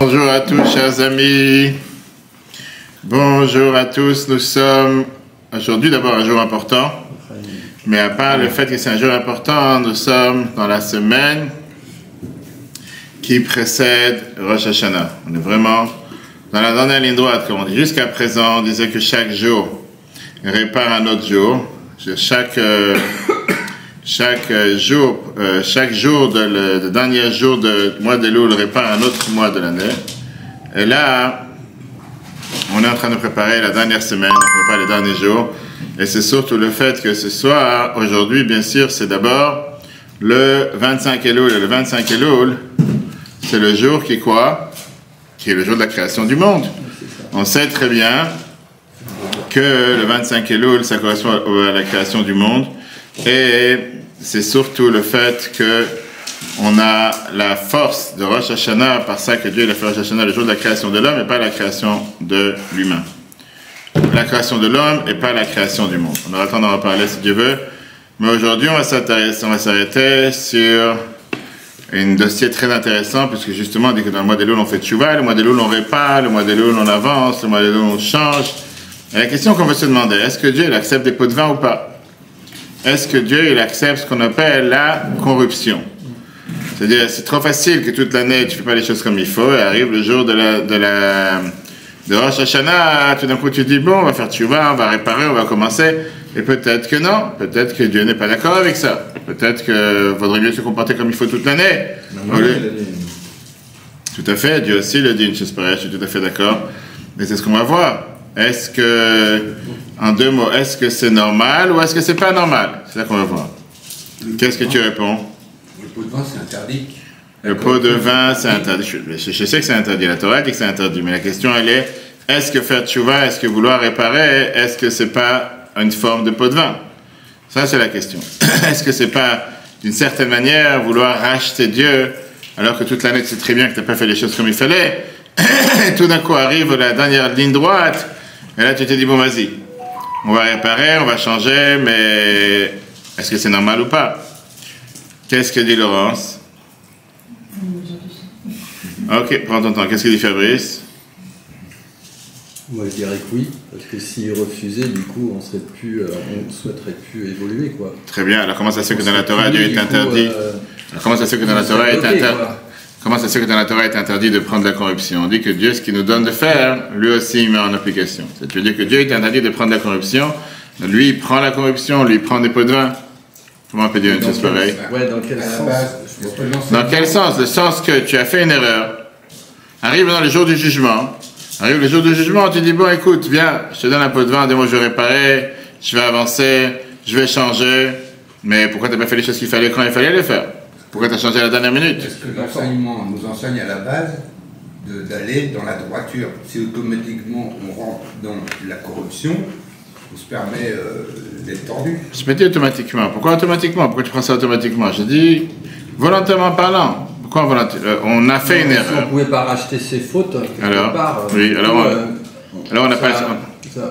Bonjour à tous, chers amis. Bonjour à tous. Nous sommes aujourd'hui d'abord un jour important, mais à part le fait que c'est un jour important, nous sommes dans la semaine qui précède Rosh Hashanah. On est vraiment dans la dernière ligne droite, comme on dit. Jusqu'à présent, on disait que chaque jour répare un autre jour. Chaque jour, le dernier jour du mois d'Elul répare un autre mois de l'année. Et là, on est en train de préparer la dernière semaine, on prépare les derniers jours. Et c'est surtout le fait que ce soir, aujourd'hui, bien sûr, c'est d'abord le 25 Elul. Et le 25 Elul, c'est le jour qui est quoi? Qui est le jour de la création du monde. On sait très bien que le 25 Elul, ça correspond à la création du monde. Et c'est surtout le fait que on a la force de Rosh Hashanah, par ça que Dieu a fait Rosh Hashanah le jour de la création de l'homme et pas la création de l'humain. La création de l'homme et pas la création du monde. On aura le temps d'en reparler si Dieu veut. Mais aujourd'hui, on va s'arrêter sur un dossier très intéressant, puisque justement, on dit que dans le mois d'Elul, on fait tchouva, le mois d'Elul, on répare, le mois d'Elul, on avance, le mois d'Elul, on change. Et la question qu'on veut se demander, est-ce que Dieu il accepte des pots de vin ou pas? Est-ce que Dieu il accepte ce qu'on appelle la corruption? C'est-à-dire, c'est trop facile que toute l'année, tu ne fais pas les choses comme il faut, et arrive le jour de Rosh Hashanah, tout d'un coup, tu dis, bon, on va faire tchouva, on va réparer, on va commencer. Et peut-être que non, peut-être que Dieu n'est pas d'accord avec ça. Peut-être qu'il vaudrait mieux se comporter comme il faut toute l'année. Tout à fait, Dieu aussi le dit, une chose pareille, je suis tout à fait d'accord. Mais c'est ce qu'on va voir. Est-ce que, en deux mots, est-ce que c'est normal ou est-ce que c'est pas normal? C'est ça qu'on va voir. Qu'est-ce que tu réponds? Le pot de vin, c'est interdit. Le pot de vin, c'est interdit. Je sais que c'est interdit. La Torah dit que c'est interdit. Mais la question, elle est, est-ce que faire tchouva, est-ce que vouloir réparer, est-ce que c'est pas une forme de pot de vin? Ça, c'est la question. Est-ce que c'est pas, d'une certaine manière, vouloir racheter Dieu, alors que toute l'année, tu sais très bien que tu n'as pas fait les choses comme il fallait, et tout d'un coup arrive la dernière ligne droite, et là, tu te dis, bon, vas-y, on va réparer, on va changer, mais est-ce que c'est normal ou pas? Qu'est-ce que dit Laurence? Ok, prends ton temps. Qu'est-ce que dit Fabrice? Moi, je dirais que oui, parce que s'il refusait, du coup, on ne souhaiterait plus évoluer, quoi. Très bien. Alors, comment ça se fait que dans la Torah, Dieu est interdit? Comment ça se fait que dans la Torah est interdit? Comment ça se fait que dans la Torah est interdit de prendre la corruption? On dit que Dieu, ce qu'il nous donne de faire, lui aussi, il met en application. C'est-à-dire que Dieu est interdit de prendre la corruption. Lui, il prend la corruption, lui, il prend des pots de vin. Comment on peut dire une chose pareille? Ouais, dans quel sens? Dans quel sens? Le sens que tu as fait une erreur. Arrive dans le jour du jugement. Arrive le jour du jugement, tu dis, bon, écoute, viens, je te donne un pot de vin, dis-moi, je vais réparer, je vais avancer, je vais changer. Mais pourquoi tu n'as pas fait les choses qu'il fallait quand il fallait les faire? Pourquoi tu as changé à la dernière minute? Parce que l'enseignement nous enseigne à la base d'aller dans la droiture. Si automatiquement on rentre dans la corruption, on se permet d'être tordu. Je peux dire automatiquement. Pourquoi automatiquement? Pourquoi tu prends ça automatiquement? Je dis, volontairement parlant. Pourquoi volontairement? On a fait une erreur. Si on ne pouvait pas racheter ses fautes, alors, part, oui, alors on n'a pas...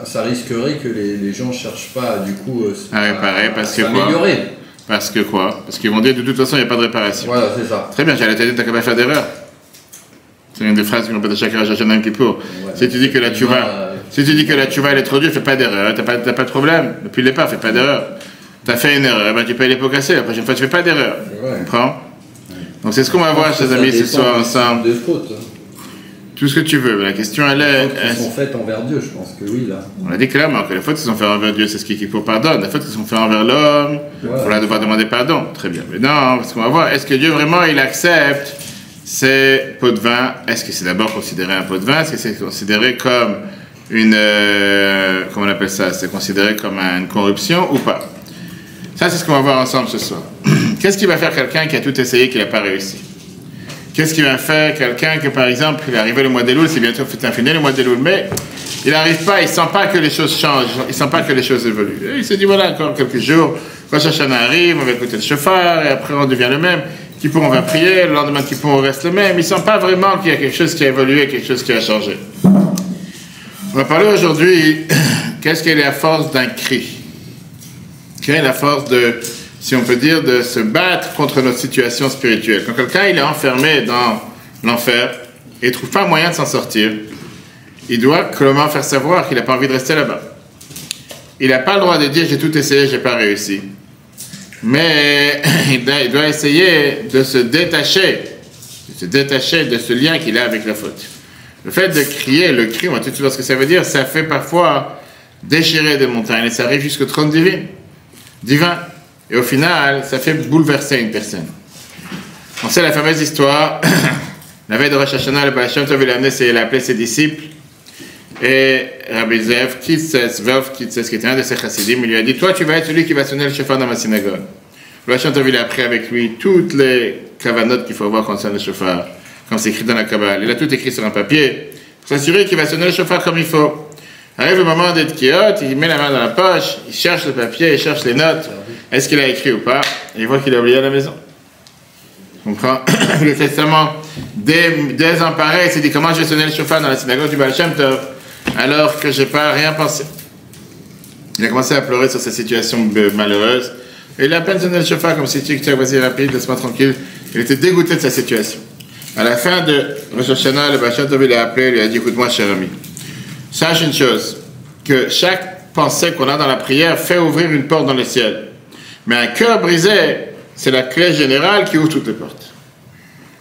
Ça risquerait que les gens ne cherchent pas, du coup, à réparer, parce que s'améliorer. quoi? Parce que quoi? Parce qu'ils vont dire, de toute façon, il n'y a pas de réparation. Voilà, c'est ça. Très bien, j'allais te dire, tu n'as qu'à pas faire d'erreur. C'est une des phrases qu'on peut à chaque Hashanah Kippour. Si tu dis que la tchouva, elle est trop dure, fais pas d'erreur. T'as pas de problème. Depuis le départ, fais pas d'erreur. Tu as fait une erreur, ben tu payes les pots cassés. La prochaine fois, tu fais pas d'erreur. Tu comprends? Donc c'est ce qu'on va voir, chers amis, ce soir ensemble. De faute. Tout ce que tu veux. La question, elle est... Elles sont faites envers Dieu, je pense que oui, là. On a dit clairement que les fautes qui sont faites envers Dieu, c'est ce qui pardonne. Les fautes qui sont faites envers l'homme, on va devoir demander pardon. Très bien. Mais non, parce qu'on va voir, est-ce que Dieu vraiment, il accepte ces pots de vin? Est-ce que c'est d'abord considéré un pot de vin? Est-ce que c'est considéré comme une... comment on appelle ça? C'est considéré comme une corruption ou pas? Ça, c'est ce qu'on va voir ensemble ce soir. Qu'est-ce qui va faire quelqu'un qui a tout essayé et qui n'a pas réussi? Qu'est-ce qui va faire quelqu'un que, par exemple, il est arrivé le mois d'Elul, c'est bientôt fini le mois d'Elul, mais il n'arrive pas, il ne sent pas que les choses changent, il ne sent pas que les choses évoluent. Et il se dit, voilà, encore quelques jours, Rosh Hashanah arrive, on va écouter le chauffard, et après on devient le même. Kippour, on va prier, le lendemain de Kippour, on reste le même. Il ne sent pas vraiment qu'il y a quelque chose qui a évolué, quelque chose qui a changé. On va parler aujourd'hui, qu'est-ce qu'elle est la force d'un cri? Quelle est la force de... si on peut dire, de se battre contre notre situation spirituelle. Quand quelqu'un il est enfermé dans l'enfer, et ne trouve pas moyen de s'en sortir, il doit comment faire savoir qu'il n'a pas envie de rester là-bas. Il n'a pas le droit de dire j'ai tout essayé, j'ai pas réussi. Mais il doit essayer de se détacher de ce lien qu'il a avec la faute. Le fait de crier, le cri, on va tout de suite voir ce que ça veut dire, ça fait parfois déchirer des montagnes et ça arrive jusqu'au trône divin. Et au final, ça fait bouleverser une personne. On sait la fameuse histoire, la veille de Rosh Hashanah, le Baal Shem Tov, il a appelé ses disciples, et Rabbi Zev Kitzes, qui était un de ses chassidim, il lui a dit, toi tu vas être celui qui va sonner le shofar dans ma synagogue. Le Baal Shem Tov, il a appris avec lui toutes les kavanotes qu'il faut avoir quand on sonne le shofar, comme c'est écrit dans la Kabbale. Il a tout écrit sur un papier, pour s'assurer qu'il va sonner le shofar comme il faut. Arrive le moment d'être kiot, il met la main dans la poche, il cherche le papier, il cherche les notes, est-ce qu'il a écrit ou pas, et il voit qu'il a oublié à la maison. On comprend le testament désemparé, il s'est dit comment je vais sonner le shofar dans la synagogue du Baal Shem Tov alors que je n'ai pas rien pensé. Il a commencé à pleurer sur sa situation malheureuse et il a à peine sonné le shofar comme si tu disais vas-y rapide, laisse-moi tranquille. Il était dégoûté de sa situation. À la fin de Rosh Hashanah, le Baal Shem Tov l'a appelé, il lui a dit écoute-moi cher ami, sache une chose, que chaque pensée qu'on a dans la prière fait ouvrir une porte dans le ciel. Mais un cœur brisé, c'est la clé générale qui ouvre toutes les portes.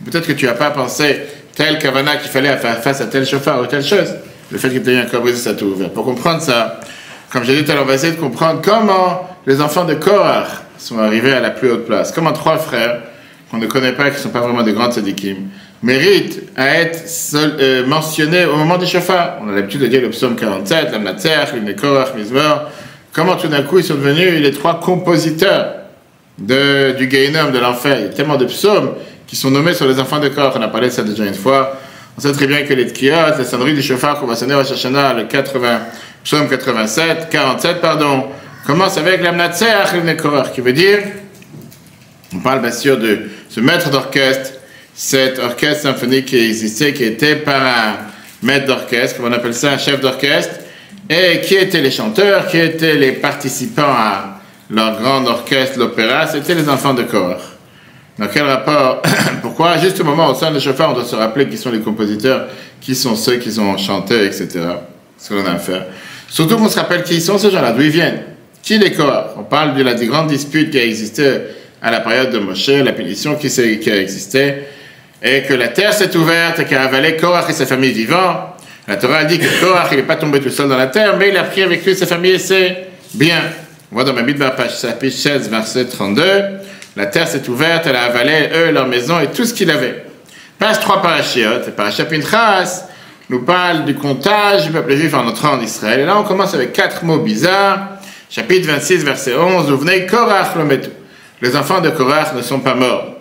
Peut-être que tu n'as pas pensé tel kavana qu'il fallait faire face à tel shofar ou telle chose. Le fait que tu aies un cœur brisé, ça t'a ouvert. Pour comprendre ça, comme j'ai dit tout à l'heure, on va essayer de comprendre comment les enfants de Korach sont arrivés à la plus haute place. Comment 3 frères, qu'on ne connaît pas, qui ne sont pas vraiment des grands tzadikim, méritent à être mentionnés au moment des shofar. On a l'habitude de dire le psaume 47, la Matzer, l'hymne Korach, Mizmor. Comment tout d'un coup ils sont devenus les 3 compositeurs du Gehinnom, de l'enfer. Il y a tellement de psaumes qui sont nommés sur les enfants de Korach. On a parlé de ça déjà une fois. On sait très bien que les tkiyot, les sonneries du shofar qu'on va sonner au Rosh Hashanah, le psaume 47, commence avec la Mnatser, l'hymne Korach, qui veut dire, on parle bien sûr de ce maître d'orchestre, cet orchestre symphonique qui existait, qui était par un maître d'orchestre, comme on appelle ça, un chef d'orchestre, et qui étaient les chanteurs, qui étaient les participants à leur grand orchestre, l'opéra, c'était les enfants de Korach. Dans quel rapport? Pourquoi? Juste au moment où on sonne le shofar, on doit se rappeler qui sont les compositeurs, qui sont ceux qui ont chanté, etc. Ce que l'on a à faire. Surtout qu'on se rappelle qui sont ces gens-là, d'où ils viennent. Qui les Korach? On parle de la grande dispute qui a existé à la période de Moshe, la punition qui a existé, et que la terre s'est ouverte et qu'a avalé Korach et sa famille vivants. La Torah a dit que Korach, il n'est pas tombé tout seul dans la terre, mais il a pris avec lui sa famille et c'est bien. On voit dans ma Bamidbar, page 16, verset 32, la terre s'est ouverte, elle a avalé eux, leur maison et tout ce qu'il avait. Passe 3 parachiotes, et Parashat Pinchas nous parle du comptage du peuple juif en entrant en Israël. Et là, on commence avec 4 mots bizarres. Chapitre 26, verset 11, vous venez Korach le metu. Les enfants de Korach ne sont pas morts.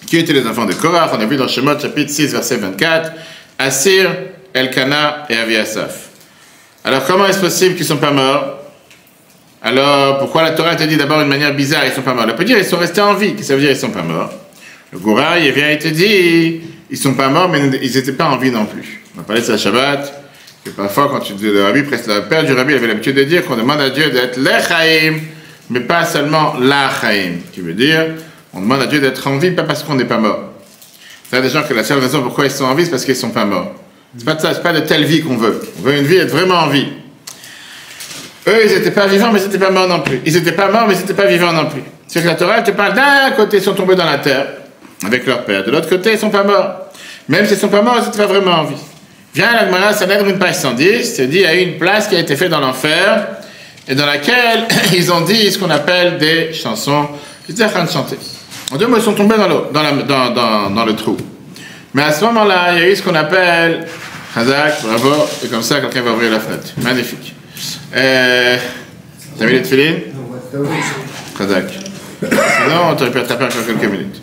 Qui étaient les enfants de Korach? On a vu dans Shemot, chapitre 6, verset 24, Assir, Elkana et Aviasaph. Alors, comment est-ce possible qu'ils ne sont pas morts? Alors, pourquoi la Torah te dit d'abord d'une manière bizarre, ils ne sont pas morts? Elle peut dire, ils sont restés en vie. Qu'est-ce que ça veut dire, ils ne sont pas morts? Le Gouraï, il vient et te dit, ils ne sont pas morts, mais ils n'étaient pas en vie non plus. On a parlé de ça à Shabbat, que parfois, quand le Rabbi, presque le père du Rabbi, avait l'habitude de dire qu'on demande à Dieu d'être l'Echaïm, mais pas seulement l'Achaïm. Qui veut dire, on demande à Dieu d'être en vie, pas parce qu'on n'est pas mort. Il y a des gens que la seule raison pourquoi ils sont en vie, c'est parce qu'ils ne sont pas morts. C'est pas de ça, c'est pas de telle vie qu'on veut. On veut une vie être vraiment en vie. Eux, ils n'étaient pas vivants, mais ils n'étaient pas morts non plus. Ils n'étaient pas morts, mais ils n'étaient pas vivants non plus. C'est que la Torah te parle d'un côté, ils sont tombés dans la terre, avec leur père. De l'autre côté, ils ne sont pas morts. Même s'ils ne sont pas morts, ils n'étaient pas vraiment en vie. Viens à la Gemara, Sanhedrin, page 110, c'est dit, il y a eu une place qui a été faite dans l'enfer, et dans laquelle ils ont dit ce qu'on appelle des chansons. Ils étaient en train de chanter. En 2 mots, ils sont tombés dans le trou. Mais à ce moment-là, il y a eu ce qu'on appelle Chazak, bravo, et comme ça, quelqu'un va ouvrir la fenêtre. Magnifique. T'as mis les tefilines? Chazak. Sinon, tu aurais pu attraper encore quelques minutes.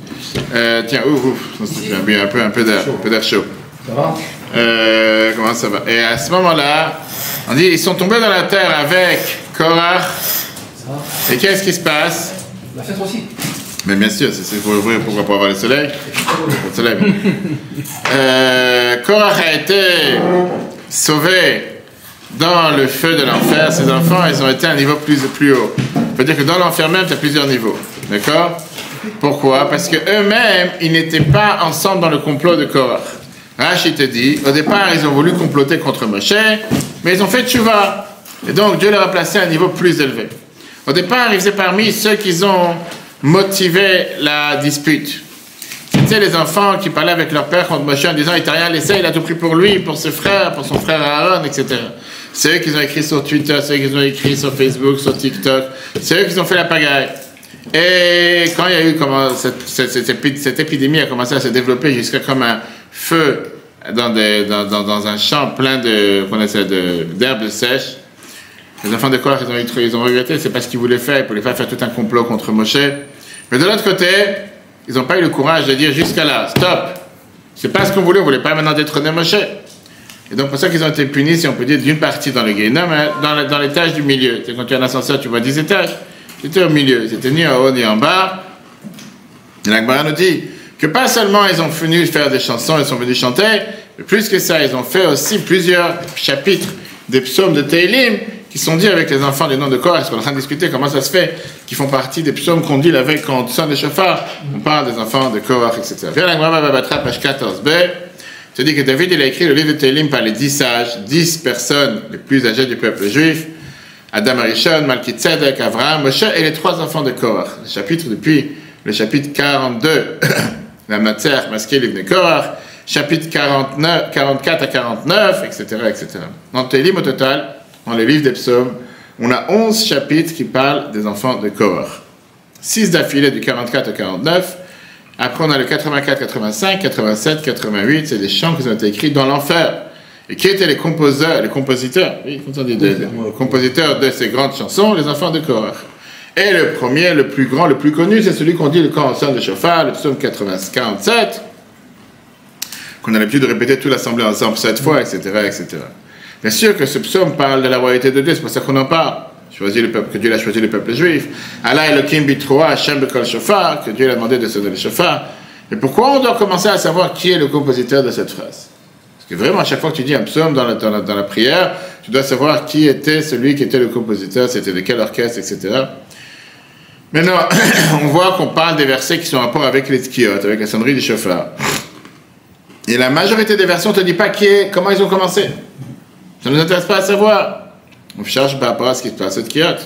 Tiens, ouf, un peu d'air chaud. Ça va? Comment ça va? Et à ce moment-là, on dit, ils sont tombés dans la terre avec Korach. Et qu'est-ce qui se passe? La fête aussi. Mais bien sûr, c'est pour ouvrir, pourquoi? Pour avoir le soleil? Le soleil. Korach a été sauvé dans le feu de l'enfer. Ses enfants, ils ont été à un niveau plus haut. Ça veut dire que dans l'enfer même, tu as plusieurs niveaux. D'accord? Pourquoi? Parce qu'eux-mêmes, ils n'étaient pas ensemble dans le complot de Korach. Rashi te dit, au départ, ils ont voulu comploter contre Moshe, mais ils ont fait tchouva. Et donc, Dieu leur a placé à un niveau plus élevé. Au départ, ils faisaient parmi ceux qui ont motivé la dispute. C'était les enfants qui parlaient avec leur père contre Moshe en disant, il t'a rien laissé, il a tout pris pour lui, pour ses frères, pour son frère Aaron, etc. C'est eux qui ont écrit sur Twitter, c'est eux qui ont écrit sur Facebook, sur TikTok, c'est eux qui ont fait la pagaille. Et quand il y a eu cette épidémie a commencé à se développer jusqu'à comme un feu dans un champ plein d'herbes sèches, les enfants de Korach, ils ont regretté, c'est pas ce qu'ils voulaient faire, ils voulaient pas faire tout un complot contre Moshe. Mais de l'autre côté, ils n'ont pas eu le courage de dire jusqu'à là, stop, c'est pas ce qu'on voulait, on voulait pas maintenant détrôner Moshe. Et donc pour ça qu'ils ont été punis, si on peut dire, d'une partie dans le Guénom, dans l'étage du milieu. C'est quand tu as un ascenseur, tu vois 10 étages. C'était au milieu, c'était ni en haut ni en bas. Et la Gemara nous dit que pas seulement ils ont venu faire des chansons, ils sont venus chanter, mais plus que ça, ils ont fait aussi plusieurs chapitres des psaumes de Tehillim qui sont dits avec les enfants du nom de Korach. Parce qu'on est en train de discuter comment ça se fait, qui font partie des psaumes qu'on dit la veille quand on sonne les chauffards. On parle des enfants de Korach, etc. Viens la Gemara Babatra, page 14b. Je dis que David il a écrit le livre de Tehillim par les 10 sages, 10 personnes les plus âgées du peuple juif. Adam Arishon, Malki Tzedek, Avraham, Moshe et les 3 enfants de Korach. Le chapitre depuis le chapitre 42, la matière masquée l'Ibn Korach, chapitre 44 à 49, etc. etc. Dans le Tehillim au total, dans les livres des psaumes, on a 11 chapitres qui parlent des enfants de Korach. 6 d'affilée du 44 au 49. Après, on a le 84, 85, 87, 88. C'est des chants qui ont été écrits dans l'enfer. Et qui étaient les compositeurs de ces grandes chansons, les enfants de Korach. Et le premier, le plus grand, le plus connu, c'est celui qu'on dit quand on sonne le chauffard, le psaume 47, qu'on a l'habitude de répéter toute l'assemblée ensemble 7 fois, etc., etc. Bien sûr que ce psaume parle de la royauté de Dieu, c'est pour ça qu'on en parle. Que Dieu a choisi le peuple juif. Allah Elohim bitroa Hashem bekol shofar, que Dieu a demandé de sonner le chauffard. Mais pourquoi on doit commencer à savoir qui est le compositeur de cette phrase? Parce que vraiment, à chaque fois que tu dis un psaume dans la prière, tu dois savoir qui était celui qui était le compositeur, c'était de quel orchestre, etc. Maintenant, on voit qu'on parle des versets qui sont en rapport avec les tkiyot, avec la sonnerie du chauffard. Et la majorité des versets, on ne te dit pas comment ils ont commencé. Ça ne nous intéresse pas à savoir. On cherche par rapport à ce qui se passe au tkiyot.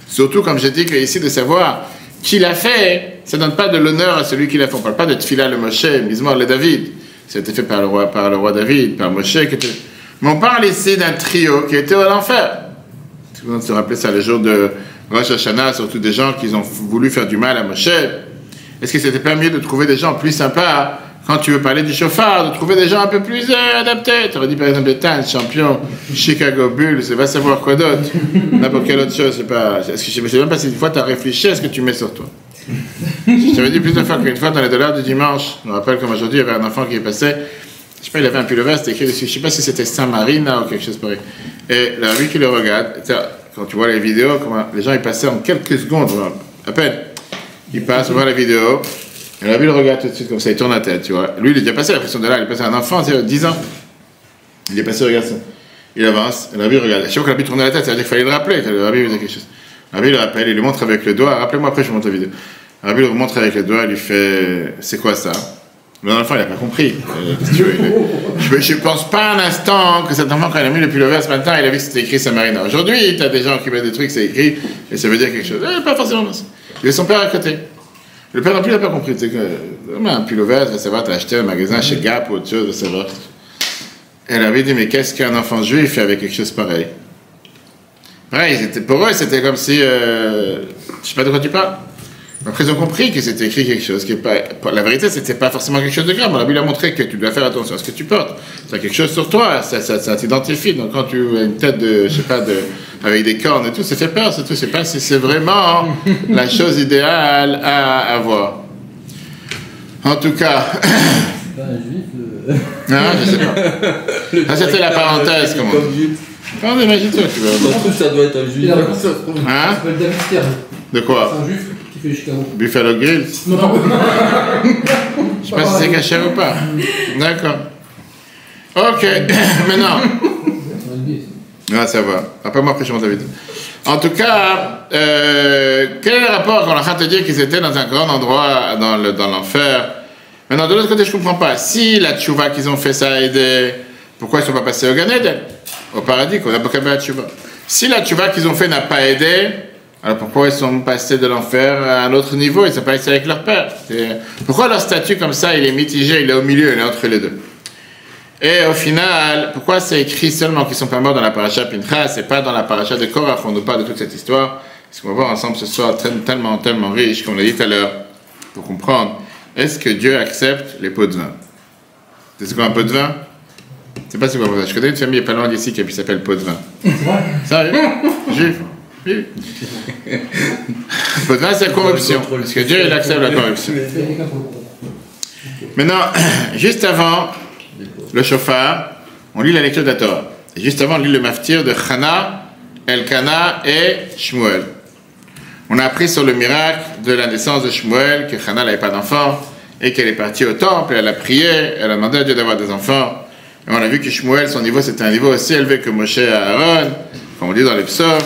Surtout, comme j'ai dit, qu'ici, de savoir qui l'a fait, ça ne donne pas de l'honneur à celui qui l'a fait. On ne parle pas de Tfila le Moshe, Mizmor le David. Ça a été fait par le roi David, par Moshe. Mais on parle ici d'un trio qui était à l'enfer. Tout le monde se rappelle ça le jour de Rosh Hashanah, surtout des gens qui ont voulu faire du mal à Moshe. Est-ce que c'était pas mieux de trouver des gens plus sympas quand tu veux parler du chauffard, de trouver des gens un peu plus adaptés? Tu aurais dit par exemple Etan, champion, Chicago Bulls, va savoir quoi d'autre. N'importe quelle autre chose, je sais pas. Je sais même pas si une fois tu as réfléchi à ce que tu mets sur toi. Je t'avais dit plusieurs fois qu'une fois dans les dollars du dimanche, je me rappelle comme aujourd'hui, il y avait un enfant qui est passé, je sais pas, il avait un pull-over, c'était écrit dessus, je sais pas si c'était Saint-Marina ou quelque chose pareil. Et la vie qui le regarde, quand tu vois les vidéos, comment les gens ils passaient en quelques secondes, à peine. Ils passent, on voit la vidéo, et la vie le regarde tout de suite comme ça, il tourne la tête, tu vois. Lui, il est déjà passé à la pression de là, il est passé un enfant, c'est 10 ans. Il est passé, regarde ça. Il avance, et la vie regarde. Chaque fois que la vie tourne la tête, ça veut dire qu'il fallait le rappeler, la vie faisait quelque chose. La vie le rappelle, il lui montre avec le doigt, rappelez-moi après, je vous montre la vidéo. Rabbi le montre avec le doigt, il lui fait « C'est quoi ça ?» Mais l'enfant, il n'a pas compris. Je ne pense pas un instant que cet enfant, quand il a mis le pullover ce matin, il a vu que c'était écrit Samarina. Aujourd'hui, tu as des gens qui mettent des trucs, c'est écrit, et ça veut dire quelque chose. Pas forcément. Il y a son père à côté. Le père non plus n'a pas compris. Tu sais que, un pullover, tu vas savoir, tu as acheté un magasin chez Gap ou autre chose, tu vas savoir. Et elle avait dit « Mais qu'est-ce qu'un enfant juif fait avec quelque chose pareil ?» Pareil, pour eux, c'était comme si... je ne sais pas de quoi tu parles. Après, ils ont compris que c'était écrit quelque chose qui est pas... La vérité, c'était pas forcément quelque chose de grave. La Bible a montré que tu dois faire attention à ce que tu portes. Tu as quelque chose sur toi, ça t'identifie. Donc, quand tu as une tête de, je sais pas, avec des cornes et tout, ça fait peur, c'est tout. Je sais pas si c'est vraiment la chose idéale à avoir. En tout cas... C'est pas un juif Non, je sais pas. Ça, c'était la parenthèse, comment on imagine-toi, tu vois. Je trouve que ça doit être un juif. Hein? De quoi? C'est un juif qui fait Chicago. Buffalo Grill? Non. Je sais pas si c'est caché ou pas. D'accord. Ok, maintenant. Ah, ça va. Après moi, après, je monte vite. En tout cas, quel est le rapport qu'on est en train de te dire qu'ils étaient dans un grand endroit dans l'enfer? Maintenant, de l'autre côté, je ne comprends pas. Si la tchouva qu'ils ont fait, ça a aidé, pourquoi ils ne sont pas passés au Gan Eden, au paradis, qu'on a pas la tchouva? Si la tchouva qu'ils ont fait n'a pas aidé, alors pourquoi ils sont passés de l'enfer à un autre niveau? Ils ne sont pas restés avec leur père. Pourquoi leur statut comme ça, il est mitigé, il est au milieu, il est entre les deux? Et au final, pourquoi c'est écrit seulement qu'ils ne sont pas morts dans la paracha Pinchas et pas dans la paracha de Korach? On nous parle de toute cette histoire. Ce qu'on va voir ensemble ce soir, tellement riche, comme on l'a dit tout à l'heure, pour comprendre. Est-ce que Dieu accepte les pots de vin? C'est quoi un pot de vin? Je ne sais pas si vous voyez. Je connais une famille pas loin d'ici qui s'appelle pot de vin. Sérieux? Juif? Oui. Pot de vin, c'est la corruption. Parce que Dieu, il accepte la corruption. Maintenant, juste avant le shofar, on lit la lecture de la Torah. Et juste avant, on lit le maftir de Chana, Elkana et Shmuel. On a appris sur le miracle de la naissance de Shmuel que Chana n'avait pas d'enfant et qu'elle est partie au temple, elle a prié, elle a demandé à Dieu d'avoir des enfants. Et on a vu que Shmuel, son niveau, c'était un niveau aussi élevé que Moshe et Aaron, comme on dit dans les psaumes.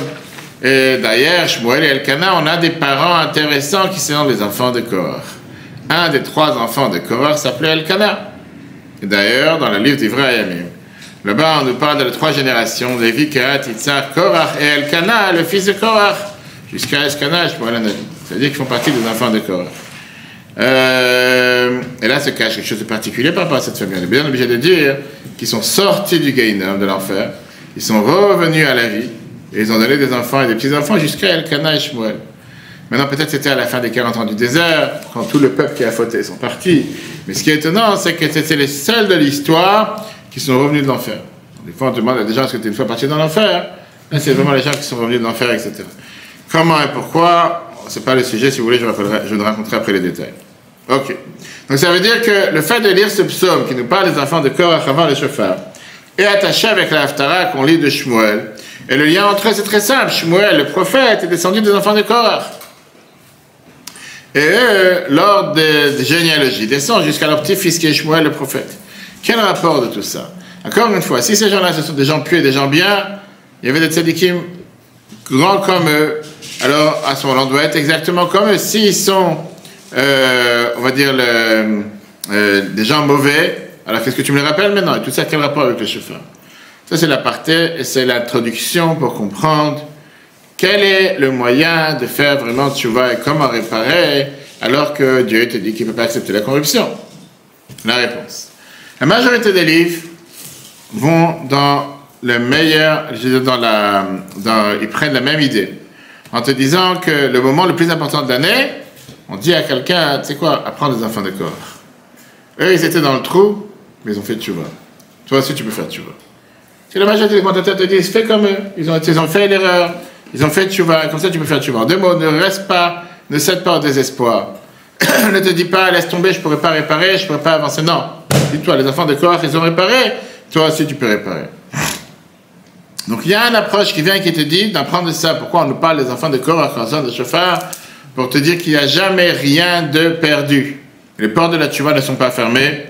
Et d'ailleurs, Shmuel et Elkana, on a des parents intéressants qui sont les enfants de Korach. Un des 3 enfants de Korach s'appelait Elkana. Et d'ailleurs, dans le livre d'Ivrei Hayamim, là-bas, on nous parle de 3 générations, Lévi, Kehat, Yitzhak, Korach et Elkana, le fils de Korach, jusqu'à Elkana, Shmuel et Navi. C'est-à-dire qu'ils font partie des enfants de Korach. Et là se cache quelque chose de particulier par rapport à cette famille. On est bien obligé de dire qu'ils sont sortis du Gehinnom, de l'enfer, ils sont revenus à la vie, et ils ont donné des enfants et des petits-enfants jusqu'à Elkana et Shmuel. Maintenant, peut-être c'était à la fin des 40 ans du désert, quand tout le peuple qui a fauté sont partis. Mais ce qui est étonnant, c'est que c'était les seuls de l'histoire qui sont revenus de l'enfer. Des fois, on demande à des gens, est-ce que tu es une fois parti dans l'enfer? Là, c'est vraiment les gens qui sont revenus de l'enfer, etc. Comment et pourquoi? C'est pas le sujet, si vous voulez, je vous raconterai après les détails. Ok. Donc ça veut dire que le fait de lire ce psaume qui nous parle des enfants de Korach avant le shofar est attaché avec la Haftara qu'on lit de Shmuel. Et le lien entre eux, c'est très simple. Shmuel, le prophète, est descendu des enfants de Korach. Et eux, lors des généalogies, descendent jusqu'à leur petit-fils qui est Shmuel, le prophète. Quel rapport de tout ça? Encore une fois, si ces gens-là, ce sont des gens pieux et des gens bien, il y avait des tzadikim grands comme eux, alors à ce moment-là, on doit être exactement comme eux. S'ils sont, on va dire, des gens mauvais, alors qu'est-ce que tu me les rappelles maintenant? Et tout ça, quel rapport avec le shofar? Ça, c'est l'aparté et c'est l'introduction pour comprendre quel est le moyen de faire vraiment tchouva et comment réparer alors que Dieu te dit qu'il ne peut pas accepter la corruption. La réponse. La majorité des livres vont dans le meilleur, je veux dire ils prennent la même idée. En te disant que le moment le plus important de l'année, on dit à quelqu'un, tu sais quoi, apprends les enfants de Korach. Eux, ils étaient dans le trou, mais ils ont fait tchouva. Toi aussi, tu peux faire tchouva. Si la majorité des commentateurs te disent, fais comme eux, ils ont fait l'erreur, ils ont fait tchouva, comme ça tu peux faire tchouva. En 2 mots, ne reste pas, ne cède pas au désespoir. Ne te dis pas, laisse tomber, je ne pourrai pas réparer, je ne pourrai pas avancer. Non. Dis-toi, les enfants de Korach, ils ont réparé, toi aussi tu peux réparer. Donc il y a une approche qui vient qui te dit d'apprendre ça. Pourquoi on nous parle des enfants de Korach en zone de shofar? Pour te dire qu'il n'y a jamais rien de perdu. Les portes de la tchouva ne sont pas fermées.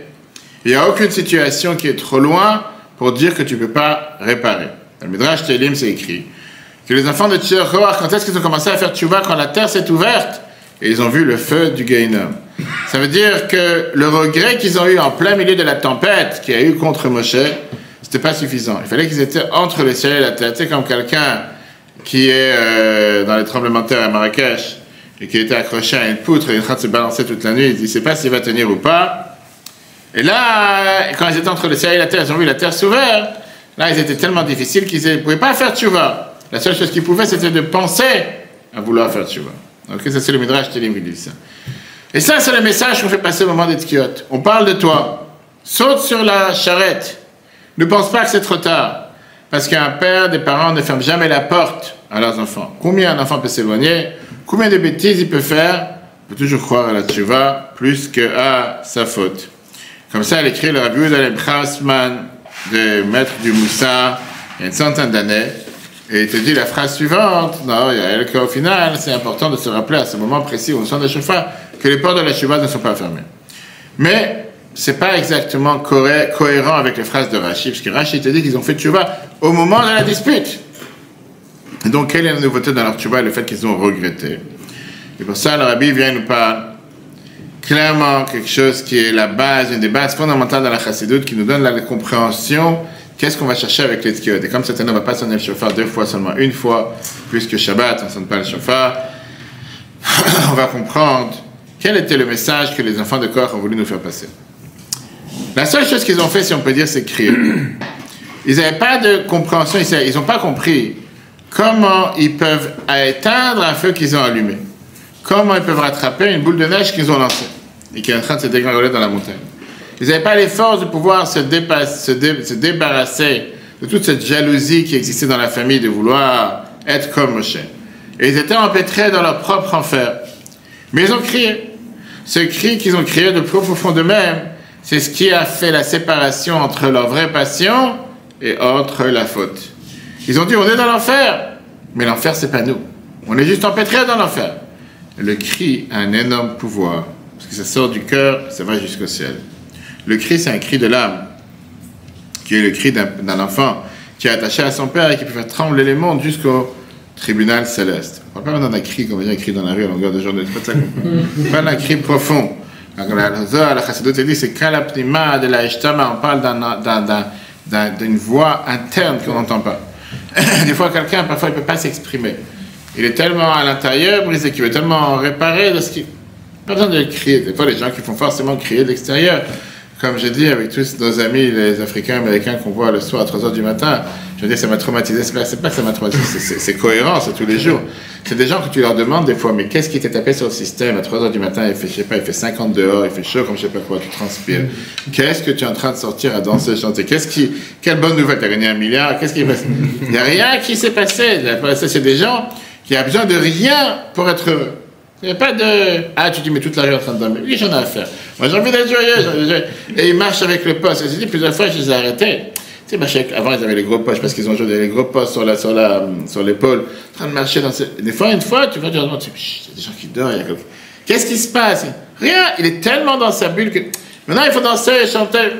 Il n'y a aucune situation qui est trop loin pour dire que tu ne peux pas réparer. Dans le Midrash Tehillim, c'est écrit que les enfants de Korach, quand est-ce qu'ils ont commencé à faire tchouva? Quand la terre s'est ouverte et ils ont vu le feu du Gehinnom. Ça veut dire que le regret qu'ils ont eu en plein milieu de la tempête qu'il y a eu contre Moshe, c'était pas suffisant. Il fallait qu'ils étaient entre le ciel et la terre. Tu sais, comme quelqu'un qui est dans les tremblements de terre à Marrakech et qui était accroché à une poutre et il est en train de se balancer toute la nuit, il ne sait pas s'il va tenir ou pas. Et là, quand ils étaient entre le ciel et la terre, ils ont vu la terre s'ouvrir. Là, ils étaient tellement difficiles qu'ils ne pouvaient pas faire tchouva. La seule chose qu'ils pouvaient, c'était de penser à vouloir faire tchouva. Donc ça, c'est le Midrash Tehillim qui dit ça. Et ça, c'est le message qu'on fait passer au moment des Tkiot. On parle de toi. Saute sur la charrette. Ne pense pas que c'est trop tard. Parce qu'un père, des parents ne ferment jamais la porte à leurs enfants. Combien un enfant peut s'éloigner? Combien de bêtises il peut faire? Il peut toujours croire à la tchouva plus qu'à sa faute. Comme ça, elle écrit le Rabbi Yehuda Brasman, de maître du Moussa, il y a une centaine d'années. Et il te dit la phrase suivante, non, qu'au final, c'est important de se rappeler à ce moment précis où on sent de shofar que les portes de la tchouva ne sont pas fermées. Mais c'est pas exactement cohérent avec les phrases de Rashi, parce que Rashi te dit qu'ils ont fait tchouva au moment de la dispute. Et donc, quelle est la nouveauté dans leur tchouva? Le fait qu'ils ont regretté. Et pour ça, le Rabbi vient nous parler clairement quelque chose qui est la base, une des bases fondamentales de la chassidoute, qui nous donne la compréhension, qu'est-ce qu'on va chercher avec les tkiot. Et comme cette année, on ne va pas sonner le chauffard 2 fois, seulement une fois, puisque Shabbat, on ne sonne pas le chauffard, on va comprendre quel était le message que les enfants de Korach ont voulu nous faire passer. La seule chose qu'ils ont fait, si on peut dire, c'est crier. Ils n'avaient pas de compréhension, ils n'ont pas compris comment ils peuvent éteindre un feu qu'ils ont allumé. Comment ils peuvent rattraper une boule de neige qu'ils ont lancée et qui est en train de se dégringoler dans la montagne. Ils n'avaient pas les forces de pouvoir se débarrasser de toute cette jalousie qui existait dans la famille de vouloir être comme Moshe. Et ils étaient empêtrés dans leur propre enfer. Mais ils ont crié. Ce cri qu'ils ont crié de plus profond d'eux-mêmes, c'est ce qui a fait la séparation entre leur vraie passion et entre la faute. Ils ont dit, on est dans l'enfer, mais l'enfer, c'est pas nous. On est juste empêtrés dans l'enfer. Le cri a un énorme pouvoir, parce que ça sort du cœur, ça va jusqu'au ciel. Le cri, c'est un cri de l'âme, qui est le cri d'un enfant qui est attaché à son père et qui peut faire trembler les mondes jusqu'au tribunal céleste. On ne parle pas d'un cri, comme on dit, un cri dans la rue à longueur de journée. C'est pas ça qu'on parle. On parle d'un cri profond. La chassidoute dit, c'est kalapnima de la ishtama. On parle d'une voix interne qu'on n'entend pas. Des fois, quelqu'un, parfois, il ne peut pas s'exprimer. Il est tellement à l'intérieur brisé qu'il veut tellement réparer de ce qui... Pas besoin de crier. Des fois, les gens qui font forcément crier de l'extérieur, comme je dis avec tous nos amis, les Africains, Américains qu'on voit le soir à 3h du matin, je veux dire, ça m'a traumatisé. C'est pas que ça m'a traumatisé, c'est cohérent, c'est tous les jours. C'est des gens que tu leur demandes des fois, mais qu'est-ce qui t'est tapé sur le système à 3h du matin, il fait, je sais pas, il fait 50 dehors, il fait chaud comme je sais pas quoi, tu transpires. Qu'est-ce que tu es en train de sortir à danser, chanter? Quelle bonne nouvelle, t'as gagné 1 milliard, qu'est-ce qui est passé? Il n'y a rien qui s'est passé. C'est des gens qui ont besoin de rien pour être heureux. Il n'y a pas de... Ah, tu dis, mais toute la rue est en train de dormir. Oui, j'en ai à faire. Moi, j'ai envie d'être joyeux. Et ils marchent avec le poste. J'ai dit plusieurs fois, je les ai arrêtés. Tu sais, avant, ils avaient les gros poches, parce qu'ils ont joué les gros postes sur l'épaule, en train de marcher dans ces... Des fois, une fois, tu vas dire, non, il y a des gens qui dorment. Qu'est-ce qui se passe? Rien. Il est tellement dans sa bulle que... Maintenant, il faut danser et chanter.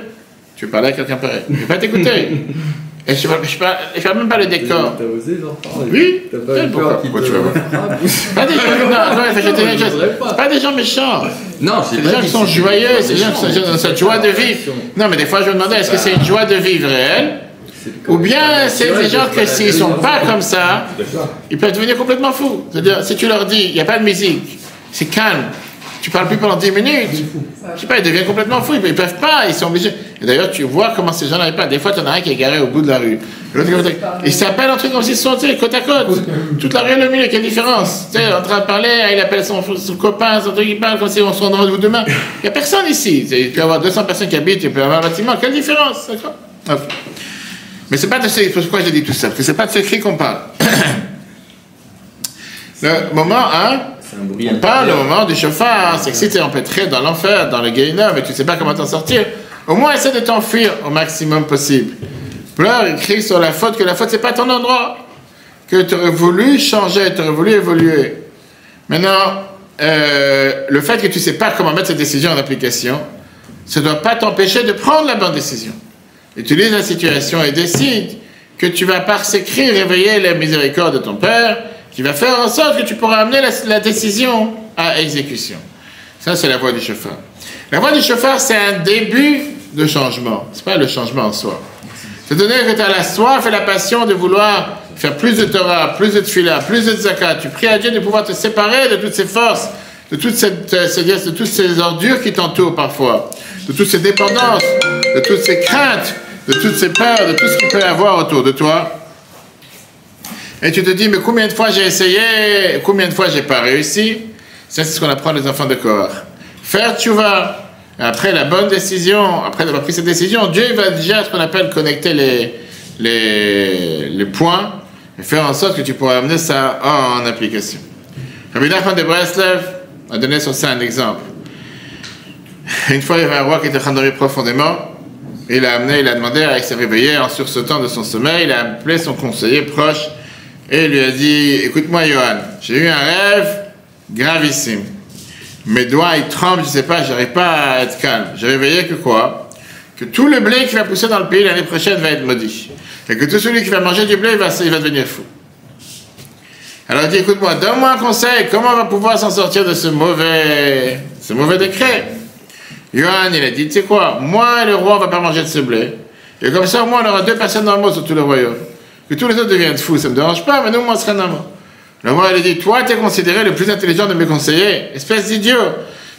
Tu veux parler à quelqu'un pareil. Je ne vais pas t'écouter. Et je ne parle même pas le décor. T'as osé d'en parler? Oui. T'as pas eu peur Pourquoi tu vas voir? Pas des gens, pas des gens méchants. Non, c'est des gens qui sont joyeux, c'est des gens qui sont dans cette joie de vivre. Non, mais des fois, je me demandais, est-ce que c'est une joie de vivre réelle? Ou bien c'est des gens que s'ils ne sont pas comme ça, ils peuvent devenir complètement fous. C'est-à-dire, si tu leur dis, il n'y a pas de musique, c'est calme, tu ne parles plus pendant 10 minutes, je sais pas, ils deviennent complètement fous, ils ne peuvent pas, ils sont obligés. Et d'ailleurs, tu vois comment ces gens n'arrivent pas. Des fois, tu en as un qui est garé au bout de la rue. Il s'appelle un truc comme s'ils sont côte à côte. Toute la rue est le milieu, quelle différence? Tu sais, en train de parler, il appelle son copain, son truc, il parle comme si on se rendrait rendez-vous demain. Il n'y a personne ici. Il peut y avoir 200 personnes qui habitent, il peut y avoir un bâtiment. Quelle différence? D'accord? Okay. Mais c'est pas de ce... Pourquoi j'ai dit tout ça? Parce que c'est pas de ce cri qu'on parle. Le moment, hein? On parle au moment du chauffard, c'est que si tu es empêtré dans l'enfer, dans le Gehinnom, et tu ne sais pas comment t'en sortir, au moins essaie de t'enfuir au maximum possible. Pleure et crie sur la faute, que la faute, c'est pas ton endroit. Que tu aurais voulu changer, tu aurais voulu évoluer. Maintenant, le fait que tu ne sais pas comment mettre cette décision en application, ça ne doit pas t'empêcher de prendre la bonne décision. Utilise la situation et décide que tu vas par ces cris réveiller la miséricorde de ton Père, qui va faire en sorte que tu pourras amener la décision à exécution. Ça, c'est la voie du chauffard. La voie du chauffard, c'est un début de changement. Ce n'est pas le changement en soi. C'est-à-dire que tu as la soif et la passion de vouloir faire plus de Torah, plus de Tfila, plus de Tzaka. Tu pries à Dieu de pouvoir te séparer de toutes ces forces, de toutes ces ordures qui t'entourent parfois, de toutes ces dépendances, de toutes ces craintes, de toutes ces peurs, de tout ce qu'il peut y avoir autour de toi. Et tu te dis, mais combien de fois j'ai essayé, combien de fois j'ai pas réussi? Ça, c'est ce qu'on apprend les enfants de Korach. Faire tchouva, après la bonne décision, après avoir pris cette décision, Dieu va déjà ce qu'on appelle connecter les points et faire en sorte que tu pourras amener ça en application. Rabbi Nachman de Breslev a donné sur ça un exemple. Une fois, il y avait un roi qui était en train de dormir profondément. Il a demandé à se réveiller en sursautant de son sommeil. Il a appelé son conseiller proche et il lui a dit, écoute-moi, Johan, j'ai eu un rêve gravissime. Mes doigts, ils tremblent, je ne sais pas, je n'arrive pas à être calme. J'ai réveillé que quoi? Que tout le blé qui va pousser dans le pays l'année prochaine va être maudit. Et que tout celui qui va manger du blé, il va devenir fou. Alors il dit, écoute-moi, donne-moi un conseil, comment on va pouvoir s'en sortir de ce mauvais C'est un mauvais décret. Yohan, il a dit, tu sais quoi, moi et le roi, on va pas manger de ce blé. Et comme ça, au moins, on aura 2 personnes normaux sur tout le royaume. Que tous les autres deviennent fous, ça ne me dérange pas, mais nous, moi, on sera normaux. Le roi, il a dit, toi, tu es considéré le plus intelligent de mes conseillers. Espèce d'idiot.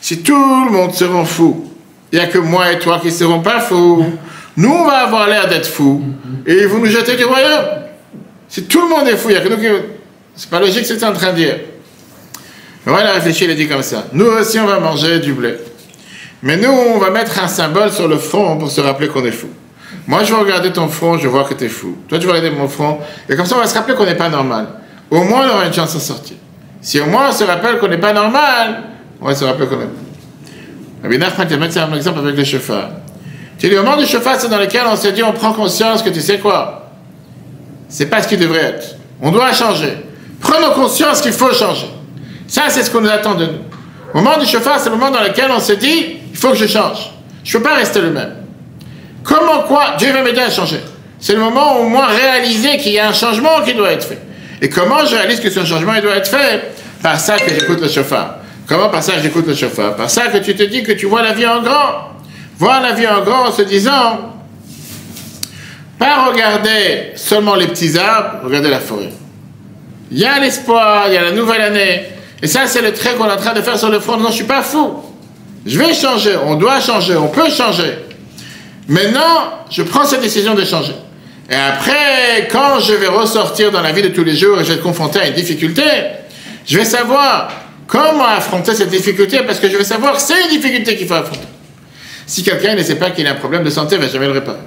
Si tout le monde sera fou, il n'y a que moi et toi qui ne seront pas fous. Nous, on va avoir l'air d'être fous. Et vous nous jetez du royaume. Si tout le monde est fou, il n'y a que nous qui... C'est pas logique ce que tu es en train de dire. Le roi, il a réfléchi, il a dit comme ça. Nous aussi, on va manger du blé. Mais nous, on va mettre un symbole sur le front pour se rappeler qu'on est fou. Moi, je vais regarder ton front, je vais voir que tu es fou. Toi, tu vas regarder mon front. Et comme ça, on va se rappeler qu'on n'est pas normal. Au moins, on aura une chance de sortir. Si au moins on se rappelle qu'on n'est pas normal, on va se rappeler qu'on est fou. Rabbi Nachman, tu mettre un exemple avec le chauffard. Tu dis, le moment du chauffard, c'est dans lequel on se dit, on prend conscience que tu sais quoi? C'est pas ce qui devrait être. On doit changer. Prenons conscience qu'il faut changer. Ça, c'est ce qu'on nous attend de nous. Au moment du chauffard, c'est le moment dans lequel on se dit, il faut que je change. Je ne peux pas rester le même. Comment quoi? Dieu va m'aider à changer. C'est le moment où au moins réaliser qu'il y a un changement qui doit être fait. Et comment je réalise que ce changement il doit être fait? Par ça que j'écoute le chauffard. Comment par ça que j'écoute le chauffard? Par ça que tu te dis que tu vois la vie en grand. Voir la vie en grand en se disant, pas regarder seulement les petits arbres, regarder la forêt. Il y a l'espoir, il y a la nouvelle année. Et ça, c'est le trait qu'on est en train de faire sur le front. Non, je ne suis pas fou. Je vais changer, on doit changer, on peut changer. Maintenant, je prends cette décision de changer. Et après, quand je vais ressortir dans la vie de tous les jours et je vais être confronté à une difficulté, je vais savoir comment affronter cette difficulté parce que je vais savoir que c'est une difficulté qu'il faut affronter. Si quelqu'un ne sait pas qu'il a un problème de santé, il ne va jamais le réparer.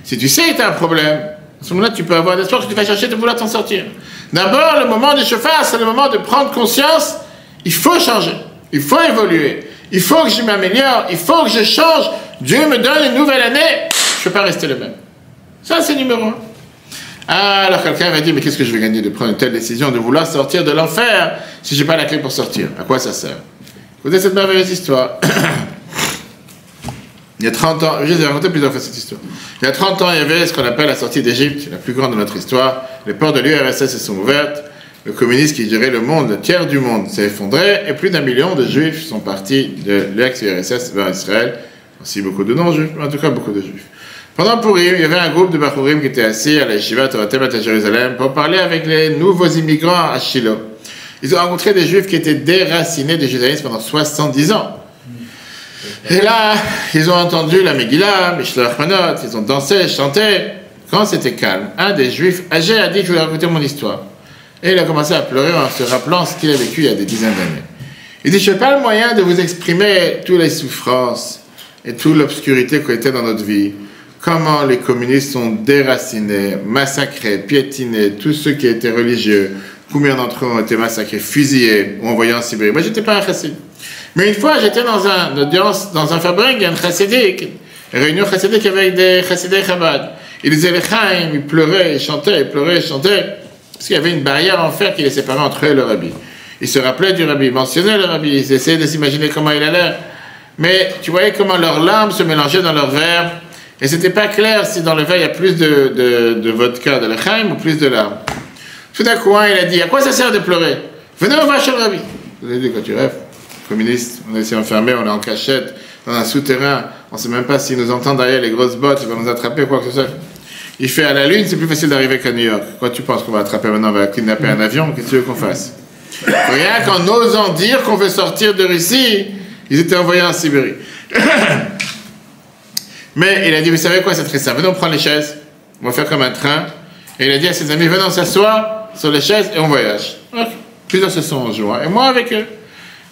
Si tu sais que tu as un problème, à ce moment-là, tu peux avoir l'espoir que tu vas chercher de vouloir t'en sortir. D'abord, le moment du chauffard, c'est le moment de prendre conscience, il faut changer, il faut évoluer, il faut que je m'améliore, il faut que je change. Dieu me donne une nouvelle année, je ne peux pas rester le même. Ça, c'est numéro 1. Alors quelqu'un va dire, mais qu'est-ce que je vais gagner de prendre une telle décision, de vouloir sortir de l'enfer, si je n'ai pas la clé pour sortir? À quoi ça sert? Écoutez cette merveilleuse histoire. Il y a 30 ans, je vous ai raconté plusieurs fois cette histoire. Il y a 30 ans, il y avait ce qu'on appelle la sortie d'Égypte, la plus grande de notre histoire. Les portes de l'URSS se sont ouvertes. Le communiste qui gérait le monde, le tiers du monde, s'est effondré et plus d'1 million de juifs sont partis de l'ex-URSS vers Israël. Aussi beaucoup de non-juifs, mais en tout cas beaucoup de juifs. Pendant Purim, il y avait un groupe de Bachurim qui était assis à la Yeshiva Torah Temet à Jérusalem pour parler avec les nouveaux immigrants à Shiloh. Ils ont rencontré des juifs qui étaient déracinés du judaïsme pendant 70 ans. Et là, ils ont entendu la Megillah, Mishlach Manot, ils ont dansé, chanté. Quand c'était calme, un des juifs âgés a dit que je voulais raconter mon histoire. Et il a commencé à pleurer en se rappelant ce qu'il a vécu il y a des dizaines d'années. Il dit, je n'ai pas le moyen de vous exprimer toutes les souffrances et toute l'obscurité qui était dans notre vie. Comment les communistes ont déraciné, massacré, piétiné tous ceux qui étaient religieux. Combien d'entre eux ont été massacrés, fusillés ou envoyés en Sibérie. Moi, je n'étais pas un chassid. Mais une fois, j'étais dans une audience, dans un fabrique, il y a un chassidique, une réunion chassidique avec des chassidés Chabad. Ils disaient les chaim, ils pleuraient, ils chantaient, parce qu'il y avait une barrière en fer qui les séparait entre eux et le rabbi. Ils se rappelaient du rabbi, ils mentionnaient le rabbi, ils essayaient de s'imaginer comment il allait. Mais tu voyais comment leurs larmes se mélangeaient dans leur verre, et c'était pas clair si dans le verre il y a plus de vodka, de l'echaim, ou plus de larmes. Tout d'un coup, il a dit, à quoi ça sert de pleurer? Venez, on va chez le rabbi. Vous avez dit, quand tu rêves, communiste, on est ici enfermés, on est en cachette, dans un souterrain, on ne sait même pas s'il nous entend derrière les grosses bottes, il va nous attraper, quoi que ce soit. Il fait à la Lune, c'est plus facile d'arriver qu'à New York. Quoi tu penses qu'on va attraper maintenant? On va kidnapper un avion? Qu'est-ce que tu veux qu'on fasse? Rien qu'en osant dire qu'on veut sortir de Russie, ils étaient envoyés en Sibérie. Mais il a dit, vous savez quoi, c'est très simple. Venez, on prend les chaises, on va faire comme un train. Et il a dit à ses amis, venez, on s'assoit sur les chaises et on voyage. Okay. Plusieurs se sont joints, et moi avec eux.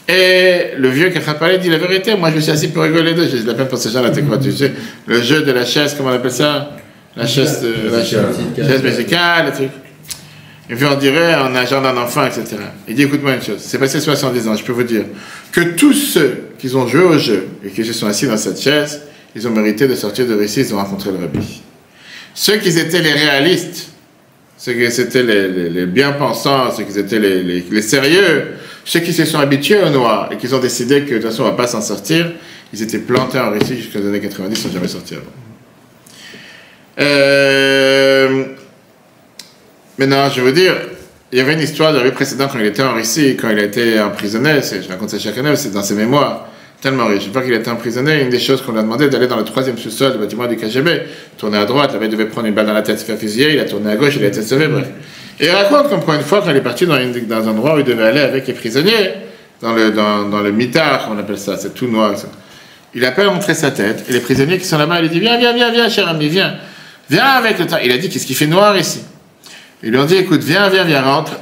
Et le vieux qui a parlé dit la vérité, moi je me suis assis pour rigoler d'eux, j'ai de la peine pour ces gens-là, t'es quoi, tu sais, le jeu de la chaise, comment on appelle ça? La chaise musicale, le truc. Et puis on dirait en nageant d'un enfant, etc. Il dit, écoute-moi une chose, c'est passé 70 ans, je peux vous dire que tous ceux qui ont joué au jeu et qui se sont assis dans cette chaise, ils ont mérité de sortir de Russie, ils ont rencontré le rabbi. Ceux qui étaient les réalistes, ceux qui étaient les bien-pensants, ceux qui étaient les sérieux, ceux qui se sont habitués au noir et qui ont décidé que de toute façon on ne va pas s'en sortir, ils étaient plantés en Russie jusqu'aux années 90, ils ne sont jamais sortis avant. Maintenant, je veux dire, il y avait une histoire de la vie précédente quand il était en Russie, quand il a été emprisonné, je raconte ça chaque année, c'est dans ses mémoires, tellement riche. Une fois qu'il a été emprisonné, une des choses qu'on lui a demandé d'aller dans le 3e sous-sol du bâtiment du KGB, tourner à droite, là-bas il devait prendre une balle dans la tête, se faire fusiller, il a tourné à gauche, il a été sauvé, bref. Et il raconte comme quoi une fois, quand il est parti dans un endroit où il devait aller avec les prisonniers, dans le mitard, on appelle ça, c'est tout noir, ça. Il a pas montré sa tête, et les prisonniers qui sont là-bas, il dit, viens, cher ami, viens avec le temps. Il a dit, qu'est-ce qu'il fait noir ici? Ils lui ont dit, écoute, viens, rentre.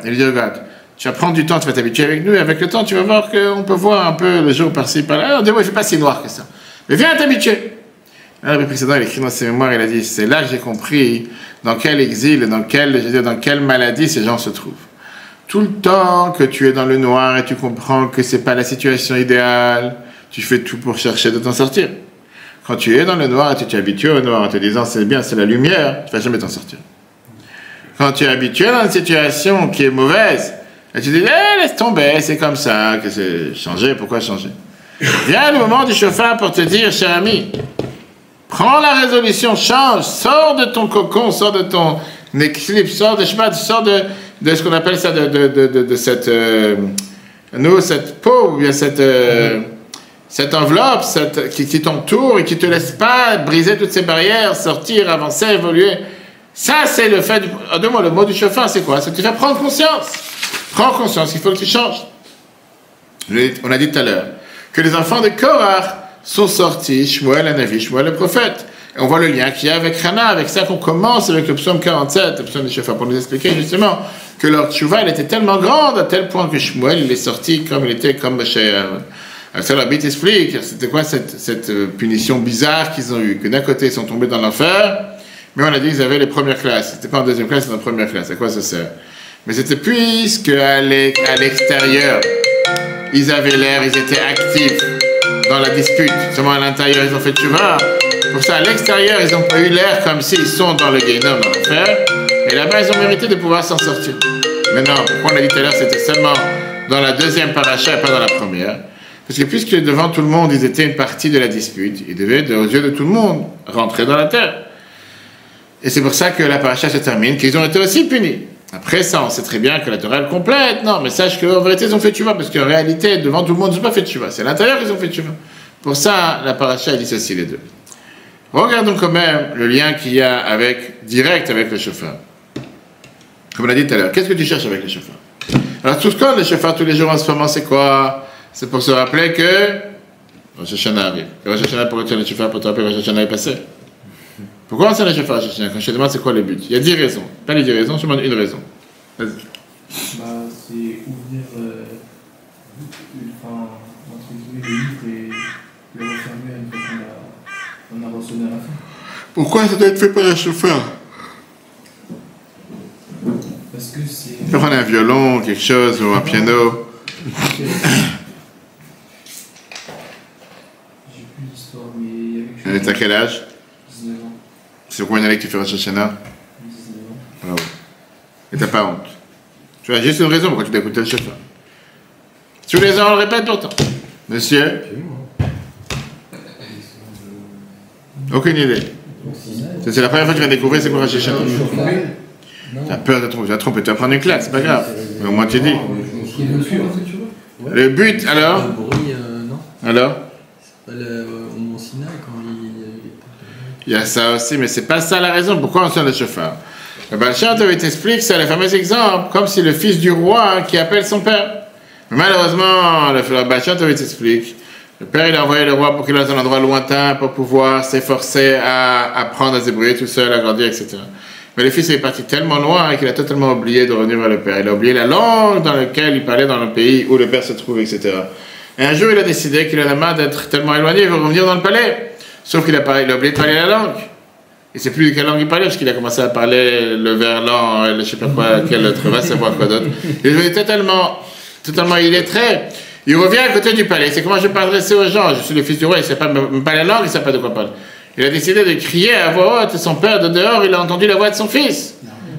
Il lui dit, regarde, tu vas prendre du temps, tu vas t'habituer avec nous, et avec le temps, tu vas voir qu'on peut voir un peu le jour par-ci, par-là. On dit, ouais, il fait pas si noir que ça. Mais viens t'habituer. Le précédent, il écrit dans ses mémoires, il a dit, c'est là que j'ai compris dans quel exil, dans quelle maladie ces gens se trouvent. Tout le temps que tu es dans le noir et tu comprends que c'est pas la situation idéale, tu fais tout pour chercher de t'en sortir. Quand tu es dans le noir et tu t'es habitué au noir en te disant, c'est bien, c'est la lumière, tu vas jamais t'en sortir. Quand tu es habitué dans une situation qui est mauvaise, et tu te dis, laisse tomber, c'est comme ça, que c'est changer, pourquoi changer? Vient le moment du chauffeur pour te dire, cher ami, prends la résolution, change, sors de ton cocon, sors de ton équilibre, sors de, je sais pas, sors de ce qu'on appelle ça, de cette, cette peau, ou bien cette enveloppe qui t'entoure et qui te laisse pas briser toutes ces barrières, sortir, avancer, évoluer. Ça, c'est le fait, donne-moi le mot du chauffeur, c'est quoi? C'est que tu fais prendre conscience. Prends conscience qu'il faut que tu changes. On a dit tout à l'heure que les enfants de Korah sont sortis, Shmuel, la Navi, Shmuel, le prophète. Et on voit le lien qu'il y a avec Hana, avec ça qu'on commence avec le psaume 47, le psaume du chauffeur, pour nous expliquer justement que leur tchouva, elle était tellement grande à tel point que Shmuel, il est sorti comme il était, comme chez... ça, la Bible explique, c'était quoi cette punition bizarre qu'ils ont eue? Que d'un côté, ils sont tombés dans l'enfer, mais on a dit qu'ils avaient les premières classes. C'était pas en deuxième classe, c'était en première classe. À quoi ça sert? Mais c'était puisque à l'extérieur, ils avaient l'air, ils étaient actifs dans la dispute. Seulement à l'intérieur, ils ont fait tchouva. Pour ça, à l'extérieur, ils n'ont pas eu l'air comme s'ils sont dans le Guénom, dans l'enfer. Et là-bas, ils ont mérité de pouvoir s'en sortir. Maintenant, pourquoi on a dit tout à l'heure, c'était seulement dans la deuxième paracha et pas dans la première? Parce que puisque devant tout le monde, ils étaient une partie de la dispute, ils devaient, aux yeux de tout le monde, rentrer dans la terre. Et c'est pour ça que la paracha se termine, qu'ils ont été aussi punis. Après ça, on sait très bien que la Torah est complète. Non, mais sache qu'en vérité, ils ont fait tchouva, parce qu'en réalité, devant tout le monde, ils n'ont pas fait tchouva. C'est à l'intérieur qu'ils ont fait tchouva. Pour ça, la paracha dissocie les deux. Regardons quand même le lien qu'il y a direct avec le chauffeur. Comme on l'a dit tout à l'heure, qu'est-ce que tu cherches avec le chauffeur? Alors, tout ce qu'on le chauffeur tous les jours en ce moment, c'est quoi? C'est pour se rappeler que Rosh Hashanah arrive. Rosh Hashanah, pourquoi tu as le chauffeur pour te rappeler que Rosh Hashanah est passé? Pourquoi on sait le chauffeur Rosh Hashanah? Quand je te demande c'est quoi le but? Il y a 10 raisons. Pas les 10 raisons, je te demande une raison. Vas-y. C'est ouvrir entre guillemets le livre et le refermer une fois qu'on a ressonné à la fin. Pourquoi ça doit être fait par un chauffeur? Parce que c'est... Tu peux prendre un violon, quelque chose, ou un piano. J'ai plus l'histoire, mais il y avait quelque chose. T'as quel âge? 19 ans. C'est combien d'années que tu fais Rosh Hashanah? 19 ans. Bravo. Et t'as pas honte. Tu as juste une raison pourquoi tu dois écouter le chauffeur. Tous les ans, on le répète pourtant. Monsieur? Aucune idée. C'est la première fois que tu vas découvrir c'est quoi Rosh Hashanah. T'as peur de te tromper, tu vas prendre une claque, c'est pas grave. Mais au moins tu dis. Le but, alors? Le bruit, non? Alors? C'est pas au Mont Sinaï quand il y a ça aussi, mais c'est pas ça la raison. Pourquoi on sonne le chauffeur? Le Baal Shem Tov t'explique, c'est le fameux exemple, comme si le fils du roi qui appelle son père. Mais malheureusement, le Baal Shem Tov t'explique, le père il a envoyé le roi pour qu'il aille dans un endroit lointain pour pouvoir s'efforcer à apprendre à se débrouiller tout seul, à grandir, etc. Mais le fils est parti tellement loin qu'il a totalement oublié de revenir vers le père. Il a oublié la langue dans laquelle il parlait dans le pays où le père se trouve, etc. Et un jour, il a décidé qu'il en a marre d'être tellement éloigné, il veut revenir dans le palais. Sauf qu'il a oublié de parler la langue. Il ne sait plus de quelle langue il parlait, parce qu'il a commencé à parler le verlan, je ne sais pas quoi, quel autre, va savoir quoi d'autre. Il est totalement illettré. Il revient à côté du palais. C'est comment je vais m'adresser aux gens. Je suis le fils du roi, il ne sait pas me parler la langue, il ne sait pas de quoi parler. Il a décidé de crier à voix haute, son père de dehors, il a entendu la voix de son fils.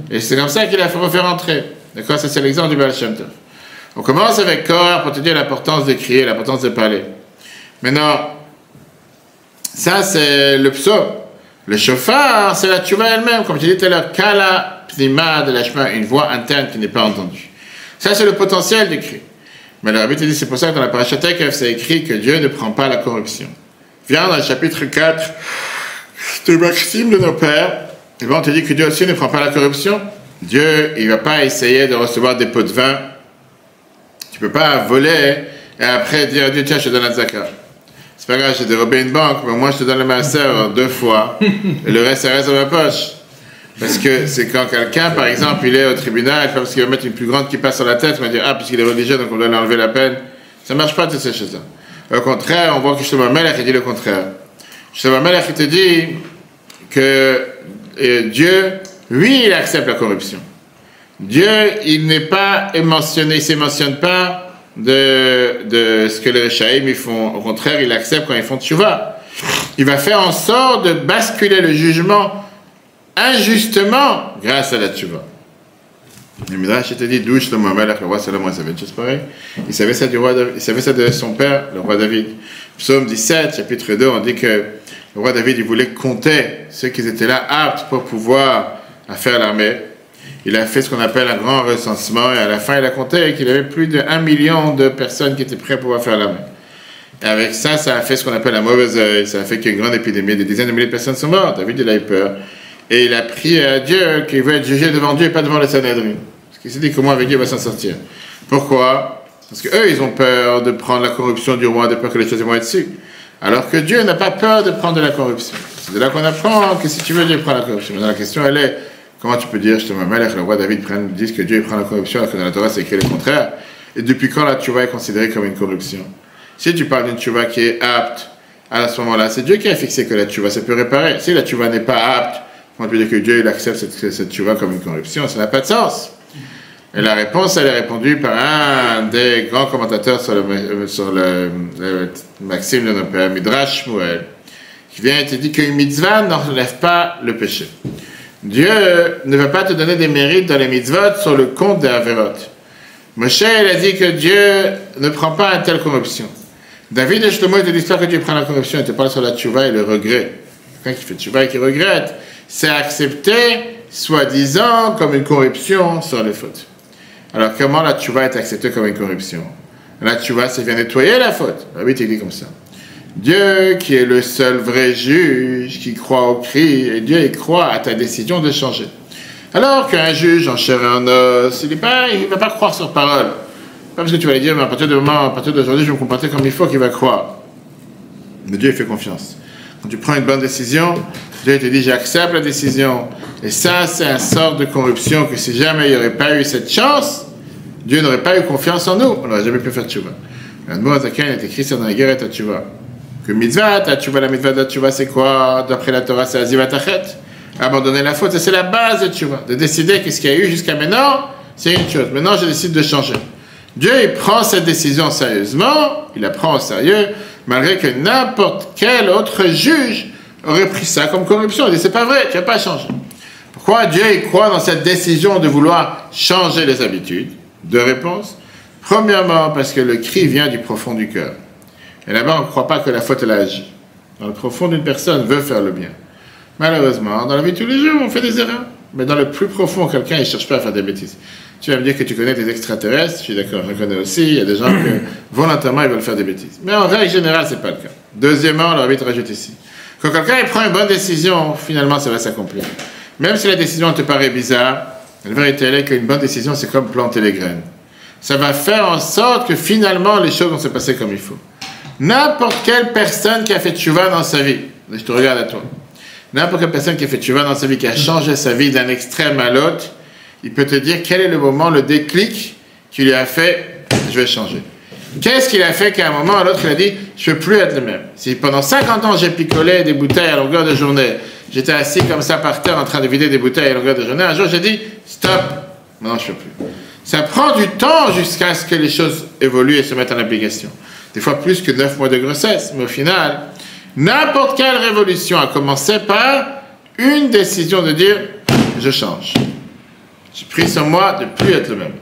Et c'est comme ça qu'il a refait rentrer. D'accord? Ça, c'est l'exemple du Baal Shem Tov. On commence avec Korah pour te dire l'importance de crier, l'importance de parler. Maintenant, ça, c'est le psaume. Le chauffard, c'est la tchouva elle-même, comme je disais tout à l'heure, Kala pnima de l'ashma, une voix interne qui n'est pas entendue. Ça, c'est le potentiel du cri. Mais le Rabbi te dit, c'est pour ça que dans la Parashat Ekef, c'est écrit que Dieu ne prend pas la corruption. Viens dans le chapitre 4 de Maxime de nos pères, et bien on te dit que Dieu aussi ne prend pas la corruption. Dieu, il ne va pas essayer de recevoir des pots de vin. Tu ne peux pas voler et après dire à Dieu, tiens, je te donne la tzaka. C'est pas grave, j'ai dérobé une banque, mais moi je te donne le maaser 2 fois, et le reste, ça reste dans ma poche. Parce que c'est quand quelqu'un, par exemple, il est au tribunal, parce qu'il va mettre une plus grande kippa sur la tête, il va dire, ah, puisqu'il est religieux, donc on doit lui enlever la peine. Ça ne marche pas, toutes ces choses-là. Au contraire, on voit que Shlomo Melech, il dit le contraire. Shlomo Melech, il te dit que Dieu, oui, il accepte la corruption. Dieu, il n'est pas mentionné, il ne mentionne pas de ce que les Réchaïm ils font. Au contraire, il accepte quand ils font tchouva. Il va faire en sorte de basculer le jugement injustement grâce à la tchouva. Le Midrash te dit d'où Shlomo Melech, le roi Salomon, il savait une chose pareille. Il savait ça du roi David, il savait ça de son père, le roi David. Psaume 17, chapitre 2, on dit que le roi David, il voulait compter ceux qui étaient là aptes pour pouvoir faire l'armée. Il a fait ce qu'on appelle un grand recensement et à la fin, il a compté qu'il y avait plus de 1 million de personnes qui étaient prêtes pour pouvoir faire l'armée. Et avec ça, ça a fait ce qu'on appelle un mauvais œil. Ça a fait qu'il y a une grande épidémie, des dizaines de milliers de personnes sont mortes. David, il a eu peur. Et il a prié à Dieu qu'il veut être jugé devant Dieu et pas devant le Sanhédrin. Parce qu'il s'est dit comment avec Dieu il va s'en sortir. Pourquoi? Parce qu'eux, ils ont peur de prendre la corruption du roi, de peur que les choses vont être dessus. Alors que Dieu n'a pas peur de prendre de la corruption. C'est de là qu'on apprend que si tu veux, Dieu prend la corruption. Maintenant, la question, elle est, comment tu peux dire, justement, Melech, le roi David, disent que Dieu prend la corruption, alors que dans la Torah, c'est écrit le contraire. Et depuis quand la tchouva est considérée comme une corruption? Si tu parles d'une tchouva qui est apte, à ce moment-là, c'est Dieu qui a fixé que la tchouva, ça peut réparer. Si la tchouva n'est pas apte, on peut dire que Dieu il accepte cette tchouva comme une corruption, ça n'a pas de sens. Et la réponse, elle est répondue par un des grands commentateurs sur le Maxime de nos pères, Midrash Shmuel, qui vient et te dit qu'une mitzvah n'enlève pas le péché. Dieu ne va pas te donner des mérites dans les mitzvot sur le compte des averot. Moshe, il a dit que Dieu ne prend pas une telle corruption. David et Shlomo, ils te disent pas que Dieu prend la corruption, il te parle sur la tchouva et le regret. Quelqu'un qui fait tchouva et qui regrette, c'est accepté, soi-disant, comme une corruption sur les fautes. Alors, comment la tchouva est acceptée comme une corruption? La tchouva, c'est vient nettoyer la faute. David, il dit comme ça. Dieu, qui est le seul vrai juge, qui croit au cri, et Dieu, il croit à ta décision de changer. Alors qu'un juge en chair et en os, il ne va pas croire sur parole. Pas parce que tu vas lui dire, mais à partir d'aujourd'hui, je vais me comporter comme il faut qu'il va croire. Mais Dieu, il fait confiance. Quand tu prends une bonne décision, Dieu te dit, j'accepte la décision. Et ça, c'est un sort de corruption que si jamais il n'y aurait pas eu cette chance, Dieu n'aurait pas eu confiance en nous. On n'aurait jamais pu faire tchouva. L'Admor Azaken est écrit sur dans la guerre et ta tchouva. Que mitzvah, ta tchouva, la mitzvah de tchouva, c'est quoi? D'après la Torah, c'est azivat achet. Abandonner la faute, c'est la base de tchouva. De décider que ce qu'il y a eu jusqu'à maintenant, c'est une chose. Maintenant, je décide de changer. Dieu, il prend cette décision sérieusement, il la prend au sérieux, malgré que n'importe quel autre juge aurait pris ça comme corruption. Il dit, c'est pas vrai, tu vas pas changer. Pourquoi Dieu, il croit dans cette décision de vouloir changer les habitudes? 2 réponses. Premièrement, parce que le cri vient du profond du cœur. Et là-bas, on ne croit pas que la faute, elle agit. Dans le profond d'une personne veut faire le bien. Malheureusement, dans la vie de tous les jours, on fait des erreurs. Mais dans le plus profond, quelqu'un, il ne cherche pas à faire des bêtises. Tu vas me dire que tu connais des extraterrestres, je suis d'accord, je connais aussi, il y a des gens que volontairement, ils veulent faire des bêtises. Mais en règle générale, ce n'est pas le cas. Deuxièmement, le rabbi te rajoute ici. Quand quelqu'un il prend une bonne décision, finalement, ça va s'accomplir. Même si la décision te paraît bizarre, la vérité est qu'une bonne décision, c'est comme planter les graines. Ça va faire en sorte que finalement, les choses vont se passer comme il faut. N'importe quelle personne qui a fait tchouva dans sa vie, je te regarde à toi, n'importe quelle personne qui a fait tchouva dans sa vie, qui a changé sa vie d'un extrême à l'autre, il peut te dire quel est le moment, le déclic qui lui a fait « je vais changer ». Qu'est-ce qu'il a fait qu'à un moment à l'autre, il a dit « je ne veux plus être le même ». Si pendant 50 ans, j'ai picolé des bouteilles à longueur de journée, j'étais assis comme ça par terre en train de vider des bouteilles à longueur de journée, un jour j'ai dit « stop, maintenant je ne peux plus ». Ça prend du temps jusqu'à ce que les choses évoluent et se mettent en application. Des fois plus que 9 mois de grossesse, mais au final, n'importe quelle révolution a commencé par une décision de dire « je change ». J'ai pris sur moi de ne plus être le même.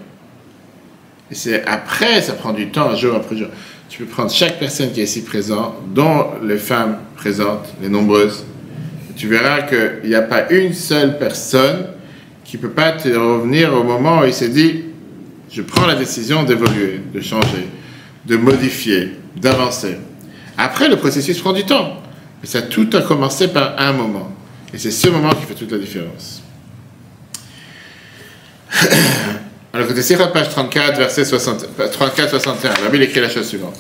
Et c'est après, ça prend du temps, jour après jour. Tu peux prendre chaque personne qui est ici présente, dont les femmes présentes, les nombreuses. Et tu verras qu'il n'y a pas une seule personne qu'il ne peut pas te revenir au moment où il s'est dit je prends la décision d'évoluer, de changer, de modifier, d'avancer. Après, le processus prend du temps. Mais ça tout a commencé par un moment. Et c'est ce moment qui fait toute la différence. Alors, côté Sirot, page 34, verset 34-61, la Bible écrit la chose suivante.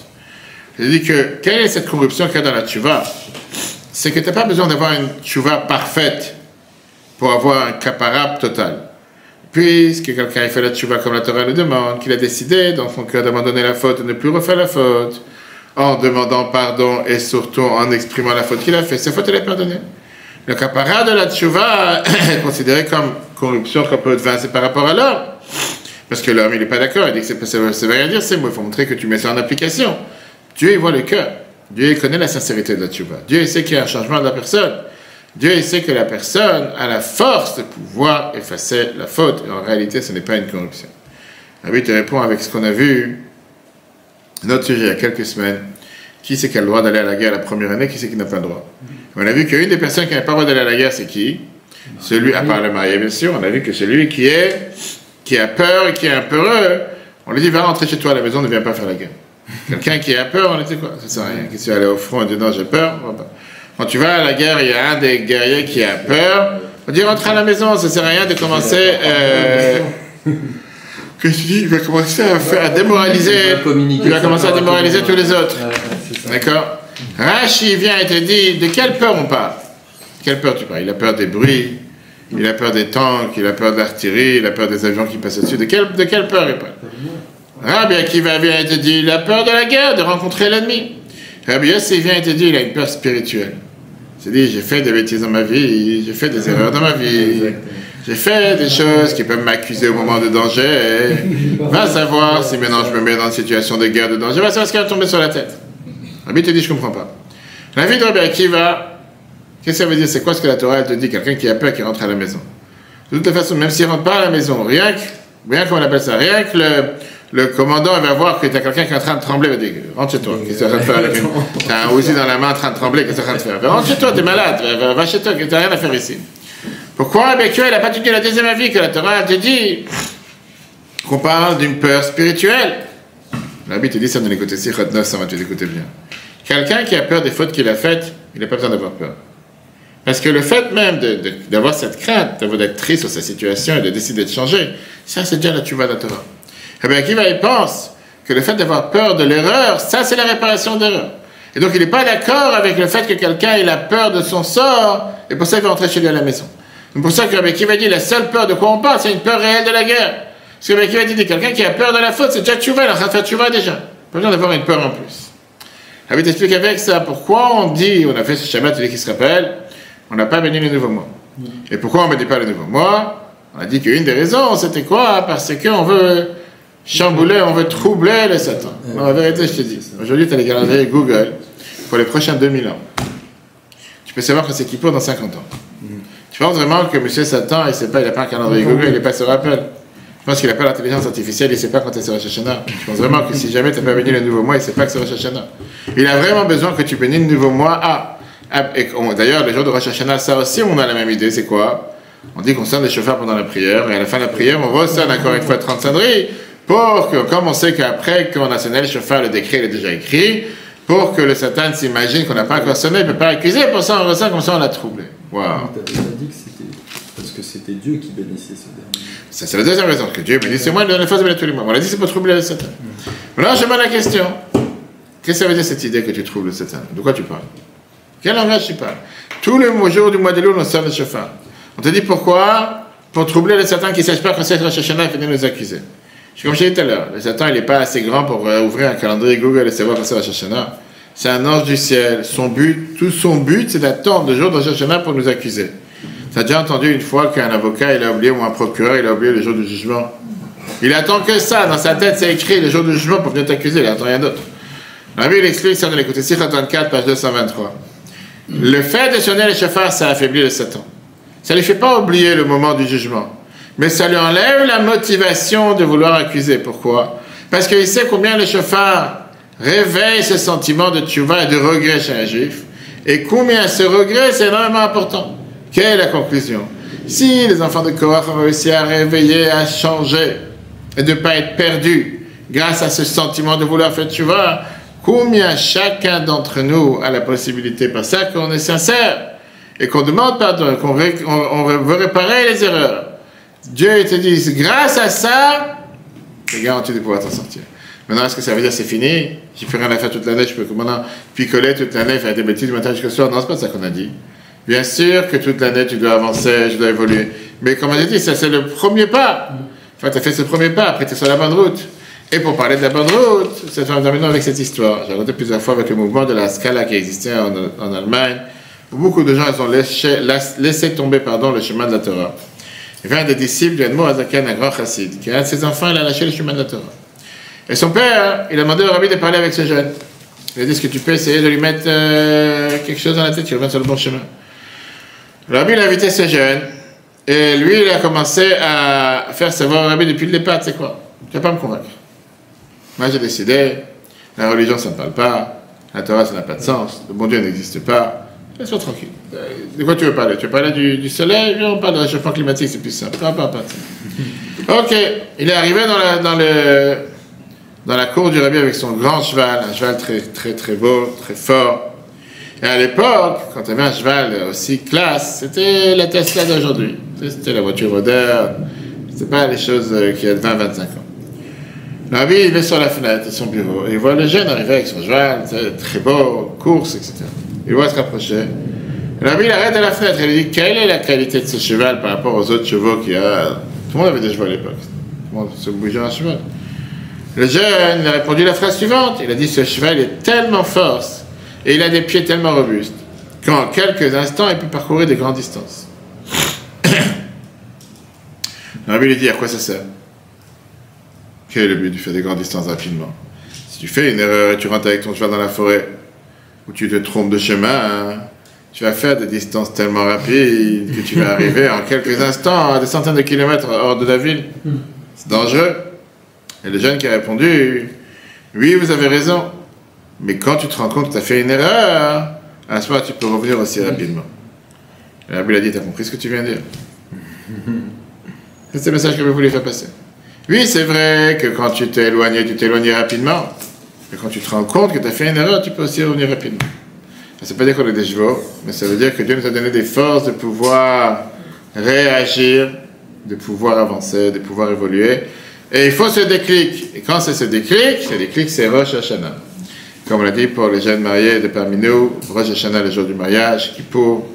Il dit que, quelle est cette corruption qu'il y a dans la tchouva? C'est que tu n'as pas besoin d'avoir une tchouva parfaite pour avoir un caparable total. Puisque quelqu'un a fait la tchouva comme la Torah le demande, qu'il a décidé dans son cœur d'abandonner la faute, de ne plus refaire la faute, en demandant pardon et surtout en exprimant la faute qu'il a fait, sa faute elle est pardonnée. Le caparable de la tchouva est considéré comme corruption qu'on peut devancer par rapport à l'homme. Parce que l'homme il n'est pas d'accord, il dit que ça veut rien dire ces mots, il faut montrer que tu mets ça en application. Dieu il voit le cœur, Dieu il connaît la sincérité de la tchouva, Dieu il sait qu'il y a un changement de la personne. Dieu il sait que la personne a la force de pouvoir effacer la faute. Et en réalité, ce n'est pas une corruption. Rabbi te répond avec ce qu'on a vu, notre sujet il y a quelques semaines. Qui c'est qui a le droit d'aller à la guerre la première année, qui c'est qui n'a pas le droit? On a vu qu'une des personnes qui n'a pas le droit d'aller à la guerre, c'est qui? Celui, à part le marié, bien sûr, on a vu que celui qui a peur et qui est un peu heureux, on lui dit va rentrer chez toi à la maison, ne viens pas faire la guerre. Quelqu'un qui a peur, on lui dit quoi? Ça sert à rien. Qui s'est allé au front et dit non, j'ai peur. Quand tu vas à la guerre, il y a un des guerriers qui a peur. On dit rentre à la maison, ça ne sert à rien de commencer. Que tu dis, il va commencer à démoraliser. Il va commencer à démoraliser tous les autres. D'accord? Rashi vient et te dit de quelle peur on parle? Quelle peur tu parles? Il a peur des bruits, il a peur des tanks, il a peur de l'artillerie, il a peur des avions qui passent au-dessus. De quelle peur il parle? Rabbi Akiva vient et te dit il a peur de la guerre, de rencontrer l'ennemi. Rabbi Yossi vient et te dit il a une peur spirituelle. Il dit, j'ai fait des bêtises dans ma vie, j'ai fait des erreurs dans ma vie, j'ai fait des choses qui peuvent m'accuser au moment de danger. Va savoir si maintenant je me mets dans une situation de guerre, de danger, va savoir ce qui va tomber sur la tête. Rabbi te dit, je ne comprends pas. La vie de Rabbi Akiva, qu'est-ce que ça veut dire? C'est quoi ce que la Torah elle te dit? Quelqu'un qui a peur qui rentre à la maison. De toute façon, même s'il ne rentre pas à la maison, rien qu'on appelle ça, rien que le commandant il va voir que tu as quelqu'un qui est en train de trembler, il va dire rentre chez toi, qu'est-ce que tu es en train de faire avec une... Tu as un outil dans la main en train de trembler, qu'est-ce que tu es en train de faire? Rentre chez toi, tu es malade, va chez toi, tu n'as rien à faire ici. Pourquoi? Ben, tu n'a pas dit la deuxième avis que la Torah te dit qu'on parle d'une peur spirituelle. La Bible te dit ça dans les côtés 6, 9, ça va te écouter bien. Quelqu'un qui a peur des fautes qu'il a faites, il n'a pas besoin d'avoir peur. Parce que le fait même d'avoir cette crainte, d'être triste sur sa situation et de décider de changer, ça c'est déjà la tchouva de la Torah. Eh bien, Akiva, il pense que le fait d'avoir peur de l'erreur, ça c'est la réparation d'erreur. Et donc il n'est pas d'accord avec le fait que quelqu'un il a peur de son sort, et pour ça il va rentrer chez lui à la maison. C'est pour ça que Akiva dit la seule peur de quoi on parle, c'est une peur réelle de la guerre. Parce que Akiva dit quelqu'un qui a peur de la faute, c'est déjà tchouva, il est en train de faire tchouva déjà. Pas besoin d'avoir une peur en plus. Rabbi t'explique avec ça pourquoi on dit, on a fait ce Shabbat, qui se rappelle, on n'a pas béni le nouveau mois. Et pourquoi on ne bénit pas le nouveau mois? On a dit qu'une des raisons, c'était quoi? Parce qu'on veut chambouler, on veut troubler le Satan. Non, la vérité, je te dis. Aujourd'hui, tu as les calendriers Google pour les prochains 2000 ans. Tu peux savoir que c'est qui pour dans 50 ans. Tu penses vraiment que M. Satan, il n'a pas un calendrier Google, il n'est pas se rappelle. Je pense qu'il n'a pas l'intelligence artificielle, il ne sait pas quand est-ce Rosh Hashanah. Je pense vraiment que si jamais tu n'as pas béni le nouveau mois, il ne sait pas que c'est Rosh Hashanah. Il a vraiment besoin que tu bénis le nouveau mois d'ailleurs, les jours de Rosh Hashanah, ça aussi, on a la même idée, c'est quoi? On dit qu'on sonne les chauffeurs pendant la prière, et à la fin de la prière, on ressonne encore une fois 30 sonneries, pour que, comme on sait qu'après qu'on a sonné le chauffeur, le décret est déjà écrit, pour que le Satan s'imagine qu'on n'a pas encore sonné, il ne peut pas accuser, pour ça on ressent comme ça on l'a troublé. Waouh! Tu avais dit que c'était parce que c'était Dieu qui bénissait ce dernier. Ça, c'est la deuxième raison, que Dieu bénisse moi, il donne les forces de bénir tous les mois. On a dit c'est pour troubler le Satan. Maintenant, je demande la question. Qu'est-ce que ça veut dire cette idée que tu troubles le Satan? De quoi tu parles? Quel langage tu parles? Tous les jours du mois de Elul, on sort le chauffard. On te dit pourquoi? Pour troubler le Satan qui ne sache pas quand c'est Rosh Hashanah et venir nous accuser. Comme je t'ai dit tout à l'heure, le Satan il n'est pas assez grand pour ouvrir un calendrier Google et savoir quand c'est Rosh Hashanah. C'est un ange du ciel. Tout son but, c'est d'attendre le jour de Rosh Hashanah pour nous accuser. Tu as déjà entendu une fois qu'un avocat il a oublié, ou un procureur il a oublié le jour du jugement? Il attend que ça. Dans sa tête, c'est écrit le jour du jugement pour venir t'accuser. Il n'attend rien d'autre. La Bible explique, ça on a écouté 634, page 223. Le fait de sonner les chauffards, ça affaiblit le Satan. Ça ne lui fait pas oublier le moment du jugement. Mais ça lui enlève la motivation de vouloir accuser. Pourquoi? Parce qu'il sait combien le chauffard réveille ce sentiment de tchouva et de regret chez un juif. Et combien ce regret, c'est énormément important. Quelle est la conclusion? Si les enfants de Korach ont réussi à réveiller, à changer, et de ne pas être perdus, grâce à ce sentiment de vouloir faire tchouva, combien chacun d'entre nous a la possibilité, par ça qu'on est sincère, et qu'on demande pardon, qu'on veut réparer les erreurs. Dieu te dit, grâce à ça, c'est garanti de pouvoir t'en sortir. Maintenant, est-ce que ça veut dire c'est fini? J'ai plus rien à faire toute l'année, je peux maintenant picoler toute l'année, faire des bêtises du matin jusqu'au soir? Non, c'est pas ça qu'on a dit. Bien sûr que toute l'année, tu dois avancer, tu dois évoluer. Mais comme on a dit, ça c'est le premier pas. Enfin, tu as fait ce premier pas, après tu es sur la bonne route. Et pour parler de la bonne route, ça fait terminer avec cette histoire. J'ai raconté plusieurs fois avec le mouvement de la Scala qui existait en Allemagne, où beaucoup de gens ils ont laissé tomber le chemin de la Torah. Il y avait un des disciples du Admor Azaken, un grand chassid, qui un de ses enfants, il a lâché le chemin de la Torah. Et son père, il a demandé au rabbi de parler avec ce jeune. Il a dit, est-ce que tu peux essayer de lui mettre quelque chose dans la tête, qu'il revienne sur le bon chemin. Le rabbi, il a invité ce jeune, et lui, il a commencé à faire savoir au rabbi depuis le départ, tu sais quoi, tu ne vas pas me convaincre. Moi, j'ai décidé, la religion, ça ne parle pas, la Torah, ça n'a pas de sens, le bon Dieu n'existe pas. Laisse-moi tranquille. De quoi tu veux parler? Tu veux parler du soleil? On parle de réchauffement climatique, c'est plus simple. Non, pas de ça. Ok, il est arrivé dans la cour du rabbi avec son grand cheval, un cheval très, très, très beau, très fort. Et à l'époque, quand tu avais un cheval aussi classe, c'était la Tesla d'aujourd'hui. C'était la voiture moderne. C'était pas les choses qui a 20-25 ans. Le rabbi, il est sur la fenêtre de son bureau et il voit le jeune arriver avec son cheval, très beau, course, etc. Il voit se rapprocher. Le rabbi, il arrête à la fenêtre et lui dit, quelle est la qualité de ce cheval par rapport aux autres chevaux qu'il y a? Tout le monde avait des chevaux à l'époque. Tout le monde se bougeait un cheval. Le jeune il a répondu la phrase suivante. Il a dit, ce cheval est tellement fort et il a des pieds tellement robustes qu'en quelques instants, il peut parcourir des grandes distances. Le rabbi lui dit, à quoi ça sert? Quel est le but de faire des grandes distances rapidement? Si tu fais une erreur et tu rentres avec ton cheval dans la forêt, ou tu te trompes de chemin, tu vas faire des distances tellement rapides que tu vas arriver en quelques instants à des centaines de kilomètres hors de la ville. C'est dangereux. Et le jeune qui a répondu, oui, vous avez raison, mais quand tu te rends compte que tu as fait une erreur, à ce moment tu peux revenir aussi rapidement. Et la Bible a dit, tu as compris ce que tu viens de dire? C'est le message que vous voulez faire passer. Oui, c'est vrai que quand tu t'es éloigné rapidement. Et quand tu te rends compte que tu as fait une erreur, tu peux aussi revenir rapidement. Ça ne veut pas dire qu'on est des chevaux, mais ça veut dire que Dieu nous a donné des forces de pouvoir réagir, de pouvoir avancer, de pouvoir évoluer. Et il faut ce déclic. Et quand c'est ce déclic, c'est Rosh Hashanah. Comme on l'a dit pour les jeunes mariés de parmi nous, Rosh Hashanah, le jour du mariage, qui pour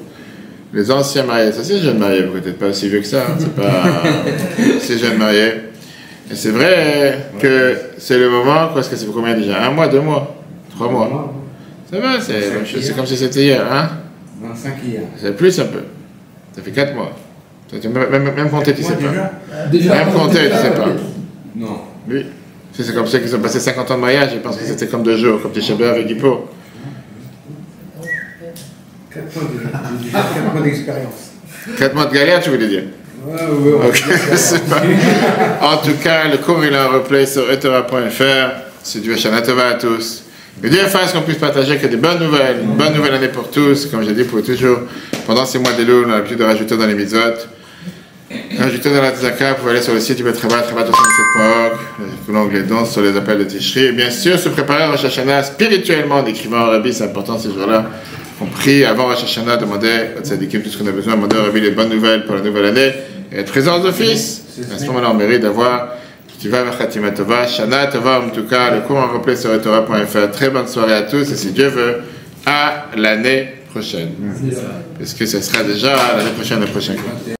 les anciens mariés, ça c'est les jeunes mariés, vous n'êtes pas aussi vieux que ça, hein, c'est pas ces jeunes mariés. Et c'est vrai que c'est le moment, quoi, est-ce que c'est pour combien déjà? 1 mois, 2 mois, 3 mois? Ça va, c'est comme si c'était hier, hein? 25 hier. C'est plus un peu. Ça fait 4 mois. Même compter, tu sais pas. Déjà. Même compter, tu sais pas. Non. Oui. C'est comme ceux qui ont passé 50 ans de mariage, ils pensent que c'était comme 2 jours, comme tes chebeux avec Hippo. 4 mois d'expérience. 4 mois de galère, tu voulais dire? Ouais, ok, c'est pas. En tout cas, le cours il est en replay sur etora.fr. C'est du Hashanah Tova à tous. Que Dieu fasse qu'on puisse partager que des bonnes nouvelles, une bonne nouvelle année pour tous. Comme j'ai dit, pour toujours, pendant ces mois d'Elul, on a l'habitude de rajouter dans les mitzvot. Rajouter dans la tzaka, vous pouvez aller sur le site trabat.org, l'onglet danse sur les appels de Tishri. Et bien sûr, se préparer à Rosh Hashanah spirituellement en écrivant au Rabbi, c'est important ces jours-là. On prie avant Rosh Hashanah, demander à Tzadikim tout ce qu'on a besoin, demander au Rabbi les bonnes nouvelles pour la nouvelle année, et être présent d'office. À ce moment-là, on mérite d'avoir Ktiva Vachatima Tova, Shana Tova, en tout cas, le cours en replay sur etora.fr. Très bonne soirée à tous, et si Dieu veut, à l'année prochaine. Parce que ce sera déjà l'année prochaine, le prochain cours.